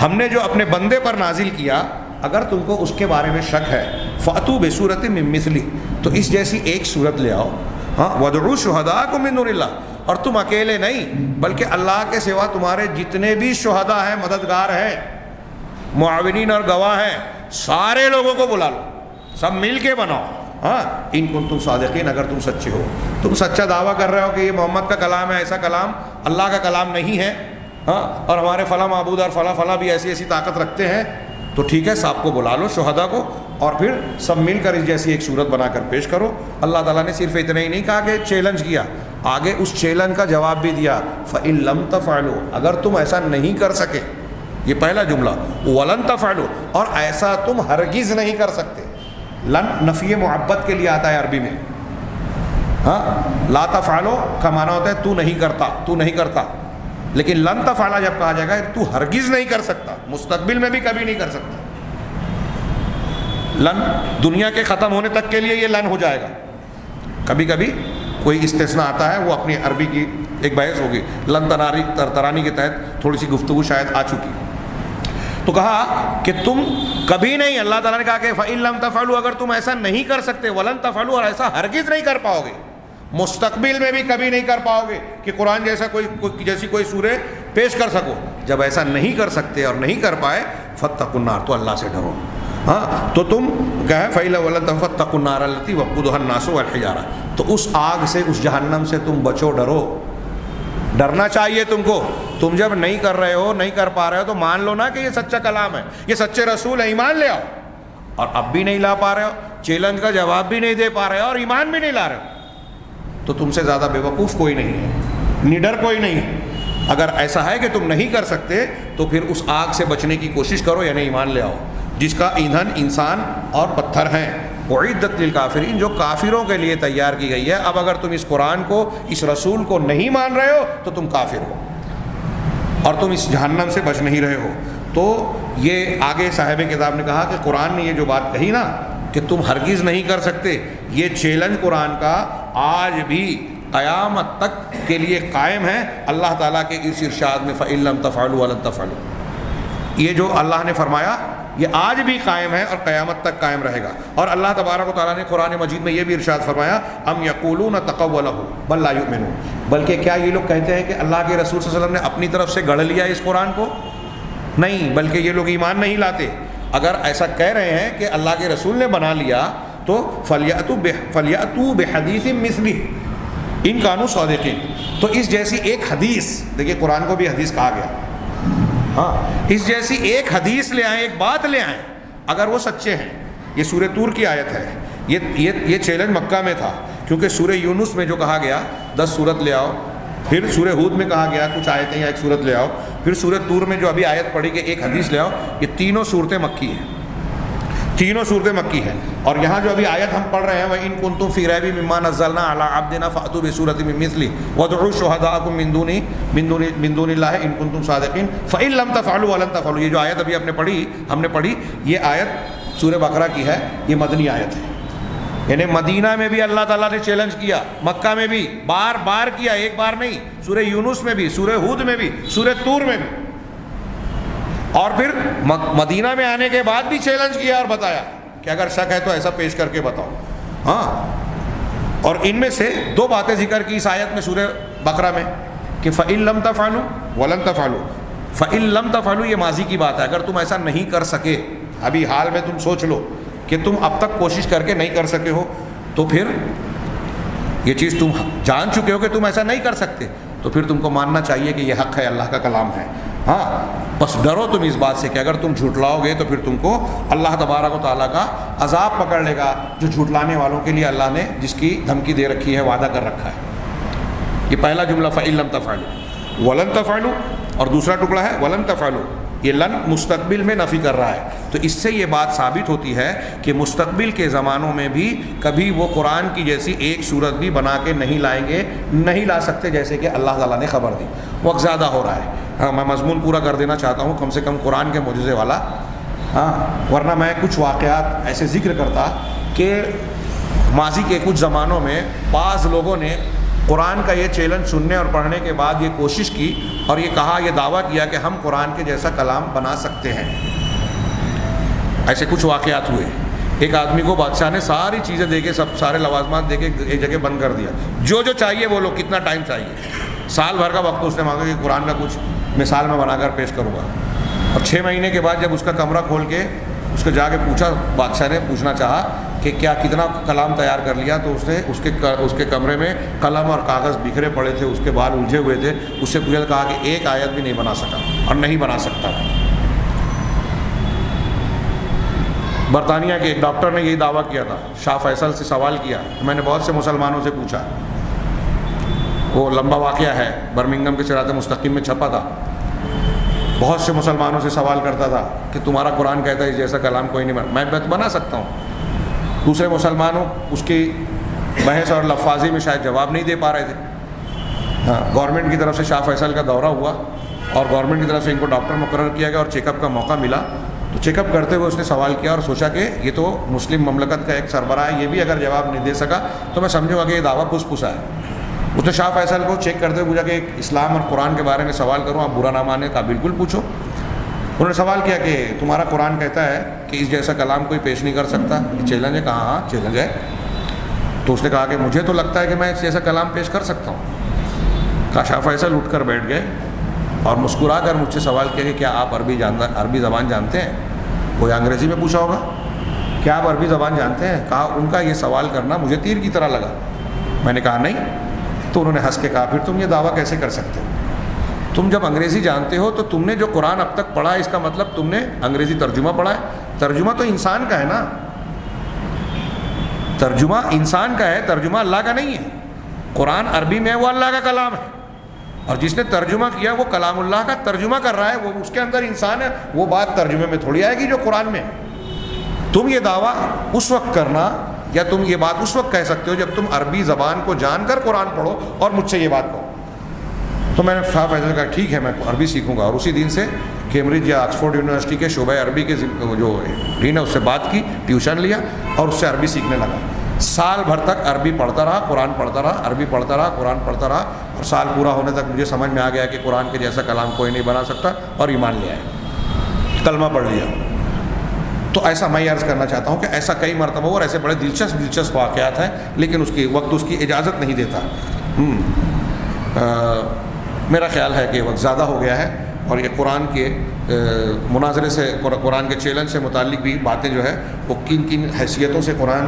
ہم نے جو اپنے بندے پر نازل کیا، اگر تم کو اس کے بارے میں شک ہے، فَأْتُوا بِسُورَةٍ مِّن مِّثْلِهِ، تو اس جیسی ایک صورت لے آؤ، وَادْعُوا شُهَدَاءَكُم مِّن دُونِ اللَّهِ، اور تم اکیلے نہیں بلکہ اللہ کے سوا تمہارے جتنے بھی شہداء ہیں، مددگار ہیں، معاونین اور گواہ ہیں، سارے لوگوں کو بلا لو، سب مل کے بناؤ۔ ان کنتم صادقین، اگر تم سچے ہو، تم سچا دعویٰ کر رہے ہو کہ یہ محمد کا کلام ہے، ایسا کلام اللہ کا کلام نہیں ہے، اور ہمارے فلاں معبود اور فلاں بھی ایسی طاقت رکھتے ہیں، تو ٹھیک ہے، سب کو بلا لو، شہداء کو، اور پھر سب مل کر اس جیسی ایک صورت بنا کر پیش کرو۔ اللہ تعالیٰ نے صرف اتنا ہی نہیں کہا کہ چیلنج کیا، آگے اس چیلنج کا جواب بھی دیا، فَإِن لَمْ تَفْعَلُوا، اگر تم ایسا نہیں کر سکے، یہ پہلا جملہ، وَلَن تَفْعَلُوا، اور ایسا تم ہرگز نہیں کر سکتے۔ لن نفی محبت کے لیے آتا ہے عربی میں، لا تفعلو کا معنی ہوتا ہے تو نہیں کرتا، لیکن لن تفعلا جب کہا جائے گا تو ہرگز نہیں کر سکتا، مستقبل میں بھی کبھی نہیں کر سکتا۔ لن دنیا کے ختم ہونے تک کے لیے یہ لن ہو جائے گا۔ کبھی کبھی کوئی استثناء آتا ہے، وہ اپنی عربی کی ایک بحث ہوگی، لن ترانی کے تحت تھوڑی سی گفتگو شاید آ چکی، تو کہا کہ تم کبھی نہیں، اللہ تعالیٰ نے کہا کہ فَإِن لَمْ تَفْعَلُوا، اگر تم ایسا نہیں کر سکتے، وَلَن تَفْعَلُوا، اور ایسا ہرگز نہیں کر پاؤ گے، مستقبل میں بھی کبھی نہیں کر پاؤ گے کہ قرآن جیسی کوئی سورہ پیش کر سکو۔ جب ایسا نہیں کر سکتے اور نہیں کر پائے، فَاتَّقُوا النَّارَ، تو اللہ سے ڈرو۔ تو تم کہا ہے فَاتَّقُوا النَّارَ الَّتِي وَقُودُهَا النَّاسُ وَالْحِجَارَةُ، تو اس آگ سے، اس جہنم سے تم بچو، ڈرو، ڈرنا چاہیے تم کو۔ تم جب نہیں کر رہے ہو، نہیں کر پا رہے ہو، تو مان لو نا کہ یہ سچا کلام ہے، یہ سچے رسول ہے، ایمان لے آؤ۔ اور اب بھی نہیں لا پا رہے ہو، چیلنج کا جواب بھی نہیں دے پا رہے ہو، اور ایمان بھی نہیں لا رہے ہو، تو تم سے زیادہ بے وقوف کوئی نہیں ہے، نڈر کوئی نہیں ہے۔ اگر ایسا ہے کہ تم نہیں کر سکتے تو پھر اس آگ سے بچنے کی کوشش کرو، یعنی ایمان لے آؤ، جس کا ایندھن انسان اور پتھر ہیں۔ اعدت للکافرین، جو کافروں کے لیے تیار کی گئی ہے۔ اب اگر تم اس قرآن کو، اس رسول کو نہیں مان رہے ہو تو تم کافر ہو، اور تم اس جہنم سے بچ نہیں رہے ہو۔ تو یہ آگے صاحب کتاب نے کہا کہ قرآن نے یہ جو بات کہی نا کہ تم ہرگز نہیں کر سکتے، یہ چیلنج قرآن کا آج بھی قیامت تک کے لیے قائم ہے۔ اللہ تعالیٰ کے اس ارشاد میں فَإِن لَمْ تَفْعَلُوا وَلَن تَفْعَلُوا، یہ جو اللہ نے فرمایا یہ آج بھی قائم ہے اور قیامت تک قائم رہے گا۔ اور اللہ تبارک و تعالیٰ نے قرآن مجید میں یہ بھی ارشاد فرمایا، ام یقولون تقولہ بل لا یؤمنون، بلکہ کیا یہ لوگ کہتے ہیں کہ اللہ کے رسول صلی اللہ علیہ وسلم نے اپنی طرف سے گڑھ لیا اس قرآن کو؟ نہیں، بلکہ یہ لوگ ایمان نہیں لاتے۔ اگر ایسا کہہ رہے ہیں کہ اللہ کے رسول نے بنا لیا تو فلیأتوا بحدیث مثلہ ان کانوا صادقین. تو اس جیسی ایک حدیث، دیکھیے قرآن کو بھی حدیث کہا گیا، ہاں، اس جیسی ایک حدیث لے آئیں، ایک بات لے آئیں اگر وہ سچے ہیں. یہ سورہ طور کی آیت ہے. یہ چیلنج مکہ میں تھا، کیونکہ سورہ یونس میں جو کہا گیا 10 سورت لے آؤ، پھر سورہ ہود میں کہا گیا کچھ آیتیں یا ایک سورت لے آؤ، پھر سورہ طور میں جو ابھی آیت پڑھی کہ ایک حدیث لے آؤ. یہ تینوں صورتیں مکی ہیں، تینوں صورتیں مکی ہیں. اور یہاں جو ابھی آیت ہم پڑھ رہے ہیں وَإِن كُنتُمْ فِي رَيْبٍ مِّمَّا نَزَّلْنَا عَلَىٰ عَبْدِنَا فَأْتُوا بِسُورَةٍ مِّن مِّثْلِهِ وَادْعُوا شُهَدَاءَكُم مِّن دُونِ اللَّهِ إِن كُنتُمْ صَادِقِينَ فَإِن لَّمْ تَفْعَلُوا وَلَن تَفْعَلُوا. یہ جو آیت ابھی ہم نے پڑھی یہ آیت سورہ بقرہ کی ہے، یہ مدنی آیت ہے. یعنی مدینہ میں بھی اللہ تعالیٰ نے چیلنج کیا، مکہ میں بھی بار بار کیا، ایک بار نہیں، سورہ یونس میں بھی، سورہ ہود میں بھی، سورہ طور میں بھی، اور پھر مدینہ میں آنے کے بعد بھی چیلنج کیا اور بتایا کہ اگر شک ہے تو ایسا پیش کر کے بتاؤ. ہاں، اور ان میں سے 2 باتیں ذکر کی اس آیت میں سورہ بقرہ میں کہ فَإِن لَّمْ تَفْعَلُوا وَلَن تَفْعَلُوا. فَإِن لَّمْ تَفْعَلُوا یہ ماضی کی بات ہے، اگر تم ایسا نہیں کر سکے، ابھی حال میں تم سوچ لو کہ تم اب تک کوشش کر کے نہیں کر سکے ہو، تو پھر یہ چیز تم جان چکے ہو کہ تم ایسا نہیں کر سکتے، تو پھر تم کو ماننا چاہیے کہ یہ حق ہے، اللہ کا کلام ہے. ہاں، بس ڈرو تم اس بات سے کہ اگر تم جھوٹلاؤ گے تو پھر تم کو اللہ تبارک و تعالیٰ کا عذاب پکڑ لے گا، جو جھوٹلانے والوں کے لیے اللہ نے جس کی دھمکی دے رکھی ہے، وعدہ کر رکھا ہے. یہ پہلا جملہ فَإِن لَّمْ تَفْعَلُوا وَلَن تَفْعَلُوا، اور دوسرا ٹکڑا ہے وَلَن تَفْعَلُوا. یہ لن مستقبل میں نفی کر رہا ہے. تو اس سے یہ بات ثابت ہوتی ہے کہ مستقبل کے زمانوں میں بھی کبھی وہ قرآن کی جیسی ایک صورت بھی بنا کے نہیں لائیں گے، نہیں لا سکتے، جیسے کہ اللہ تعالیٰ نے خبر دی. وقت زیادہ ہو رہا ہے، ہاں میں مضمون پورا کر دینا چاہتا ہوں کم سے کم قرآن کے معجزے والا. ہاں، ورنہ میں کچھ واقعات ایسے ذکر کرتا کہ ماضی کے کچھ زمانوں میں بعض لوگوں نے قرآن کا یہ چیلنج سننے اور پڑھنے کے بعد یہ کوشش کی اور یہ کہا، یہ دعویٰ کیا کہ ہم قرآن کے جیسا کلام بنا سکتے ہیں. ایسے کچھ واقعات ہوئے. ایک آدمی کو بادشاہ نے ساری چیزیں دے کے، سارے لوازمات دے کے ایک جگہ بند کر دیا، جو چاہیے وہ لو، کتنا ٹائم چاہیے، سال بھر کا وقت اس نے مانگا کہ قرآن کا کچھ مثال میں بنا کر پیش کروں گا. اور 6 مہینے کے بعد جب اس کا کمرہ کھول کے اس کو جا کے پوچھا، بادشاہ نے پوچھنا چاہا کہ کیا کتنا کلام تیار کر لیا، تو اس نے اس کے کمرے میں قلم اور کاغذ بکھرے پڑے تھے، اس کے بال الجھے ہوئے تھے. اس سے پوچھا، کہا کہ ایک آیت بھی نہیں بنا سکا اور نہیں بنا سکتا. برطانیہ کے ایک ڈاکٹر نے یہی دعویٰ کیا تھا. شاہ فیصل سے سوال کیا، میں نے بہت سے مسلمانوں سے پوچھا، وہ لمبا واقعہ ہے، برمنگھم کے صراط مستقیم میں چھپا تھا. بہت سے مسلمانوں سے سوال کرتا تھا کہ تمہارا قرآن کہتا ہے اس جیسا کلام کوئی نہیں میں بنا سکتا ہوں. دوسرے مسلمانوں اس کی بحث اور لفاظی میں شاید جواب نہیں دے پا رہے تھے. ہاں، گورنمنٹ کی طرف سے شاہ فیصل کا دورہ ہوا اور گورنمنٹ کی طرف سے ان کو ڈاکٹر مقرر کیا گیا اور چیک اپ کا موقع ملا. تو چیک اپ کرتے ہوئے اس نے سوال کیا اور سوچا کہ یہ تو مسلم مملکت کا ایک سربراہ ہے، یہ بھی اگر جواب نہیں دے سکا تو میں سمجھوں گا کہ یہ دعویٰ پھس پھسا ہے. اس نے شاہ فیصل کو چیک کرتے ہوئے پوچھا کہ اسلام اور قرآن کے بارے میں سوال کروں، آپ برا نہ مانے. کہا بالکل پوچھو. انہوں نے سوال کیا کہ تمہارا قرآن کہتا ہے کہ اس جیسا کلام کوئی پیش نہیں کر سکتا، یہ چیلنج ہے. کہا ہاں چیلنج ہے. تو اس نے کہا کہ مجھے تو لگتا ہے کہ میں اس جیسا کلام پیش کر سکتا ہوں. کہا شاہ فیصل اٹھ کر بیٹھ گئے اور مسکرا کر مجھ سے سوال کیا کہ کیا آپ عربی زبان جانتے ہیں؟ کوئی انگریزی میں پوچھا ہوگا، کیا آپ عربی زبان جانتے ہیں؟ کہا ان کا یہ سوال کرنا مجھے تیر کی طرح لگا. میں نے کہا نہیں. تو انہوں نے ہنس کے کہا پھر تم یہ دعویٰ کیسے کر سکتے ہو؟ تم جب انگریزی جانتے ہو تو تم نے جو قرآن اب تک پڑھا ہے اس کا مطلب تم نے انگریزی ترجمہ پڑھا ہے. ترجمہ تو انسان کا ہے نا، ترجمہ انسان کا ہے، ترجمہ اللہ کا نہیں ہے. قرآن عربی میں ہے، وہ اللہ کا کلام ہے، اور جس نے ترجمہ کیا وہ کلام اللہ کا ترجمہ کر رہا ہے، وہ اس کے اندر انسان ہے. وہ بات ترجمے میں تھوڑی آئے گی جو قرآن میں ہے. تم یہ دعویٰ اس وقت کرنا یا تم یہ بات اس وقت کہہ سکتے ہو جب تم عربی زبان کو جان کر قرآن پڑھو اور مجھ سے یہ بات کہو. تو میں نے شاہ فیصل کہا ٹھیک ہے میں عربی سیکھوں گا. اور اسی دن سے کیمبرج یا آکسفورڈ یونیورسٹی کے شعبہ عربی کے جو ڈین ہے اس سے بات کی، ٹیوشن لیا اور اس سے عربی سیکھنے لگا. سال بھر تک عربی پڑھتا رہا، قرآن پڑھتا رہا، عربی پڑھتا رہا، قرآن پڑھتا رہا. اور سال پورا ہونے تک مجھے سمجھ میں آ گیا کہ قرآن کے جیسا کلام کوئی نہیں بنا سکتا، اور ایمان لیا ہے، کلمہ پڑھ لیا. تو ایسا میں یہ عرض کرنا چاہتا ہوں کہ ایسا کئی مرتبہ اور ایسے بڑے دلچسپ واقعات ہیں، لیکن اس کی وقت اس کی اجازت نہیں دیتا. میرا خیال ہے کہ وقت زیادہ ہو گیا ہے اور یہ قرآن کے مناظرے سے قرآن کے چیلنج سے متعلق بھی باتیں جو ہے وہ کن کن حیثیتوں سے قرآن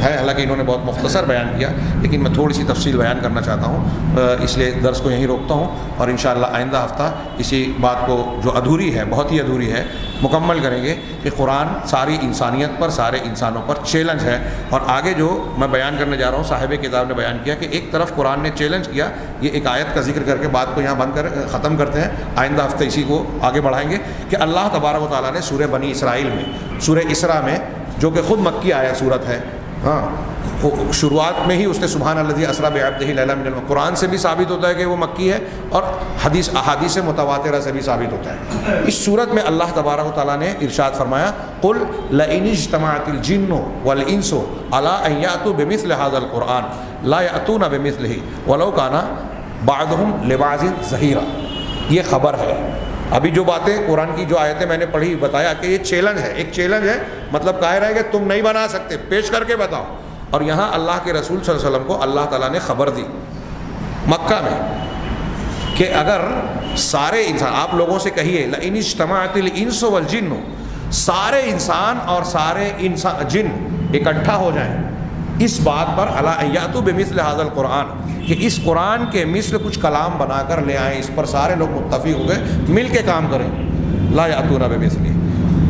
ہے، حالانکہ انہوں نے بہت مختصر بیان کیا، لیکن میں تھوڑی سی تفصیل بیان کرنا چاہتا ہوں، اس لیے درس کو یہیں روکتا ہوں، اور انشاءاللہ آئندہ ہفتہ اسی بات کو جو ادھوری ہے، بہت ہی ادھوری ہے، مکمل کریں گے کہ قرآن ساری انسانیت پر، سارے انسانوں پر چیلنج ہے۔ اور آگے جو میں بیان کرنے جا رہا ہوں، صاحب کتاب نے بیان کیا کہ ایک طرف قرآن نے چیلنج کیا، یہ ایک آیت کا ذکر کر کے بات کو یہاں ختم کرتے ہیں، آئندہ ہفتے اسی کو آگے بڑھائیں گے کہ اللہ تبارک و تعالیٰ نے سورہ بنی اسرائیل میں، سورہ اسراء میں، جو کہ خود مکی آیت صورت ہے، شروعات میں ہی اس نے سبحان الذی اسریٰ بعبدہ لیلا من قرآن سے بھی ثابت ہوتا ہے کہ وہ مکی ہے، اور احادیث متواترہ سے بھی ثابت ہوتا ہے۔ اس صورت میں اللہ تبارک و تعالیٰ نے ارشاد فرمایا قل لئن اجتمعت الجن والانس علی ان یأتوا بمثل هذا القرآن لا یأتون بمثلہ ولو کان بعضهم لبعض ظہیرا۔ یہ خبر ہے، ابھی جو باتیں قرآن کی جو آیتیں میں نے پڑھی، بتایا کہ یہ چیلنج ہے، ایک چیلنج ہے، مطلب ظاہر ہے کہ تم نہیں بنا سکتے، پیش کر کے بتاؤ۔ اور یہاں اللہ کے رسول صلی اللہ علیہ وسلم کو اللہ تعالیٰ نے خبر دی مکہ میں کہ اگر سارے انسان، آپ لوگوں سے کہیے لئن اجتمعت الانس والجن، سارے انسان اور سارے جن اکٹھا ہو جائیں اس بات پر الا ان یأتوا بمثل هذا القرآن، کہ اس قرآن کے مثل کچھ کلام بنا کر لے آئیں، اس پر سارے لوگ متفق ہو گئے، مل کے کام کریں، لا یأتون بمثلہ،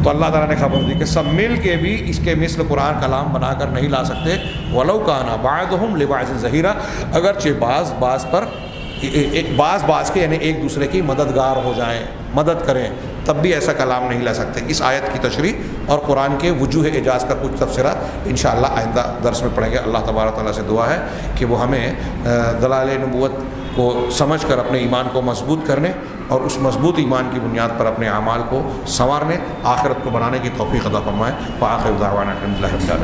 تو اللہ تعالیٰ نے خبر دی کہ سب مل کے بھی اس کے مثل قرآن کلام بنا کر نہیں لا سکتے، ولو کان بعضهم لبعض ظہیرا، اگرچہ بعض کے یعنی ایک دوسرے کی مددگار ہو جائیں، مدد کریں، تب بھی ایسا کلام نہیں لا سکتے۔ اس آیت کی تشریح اور قرآن کے وجوہ اعجاز کا کچھ تبصرہ انشاءاللہ آئندہ درس میں پڑھیں گے۔ اللہ تبارک تعالیٰ سے دعا ہے کہ وہ ہمیں دلائل نبوت کو سمجھ کر اپنے ایمان کو مضبوط کرنے اور اس مضبوط ایمان کی بنیاد پر اپنے اعمال کو سنوارنے، آخرت کو بنانے کی توفیق عطا فرمائے۔ وآخر دعوانا الحمد للہ رب العالمین۔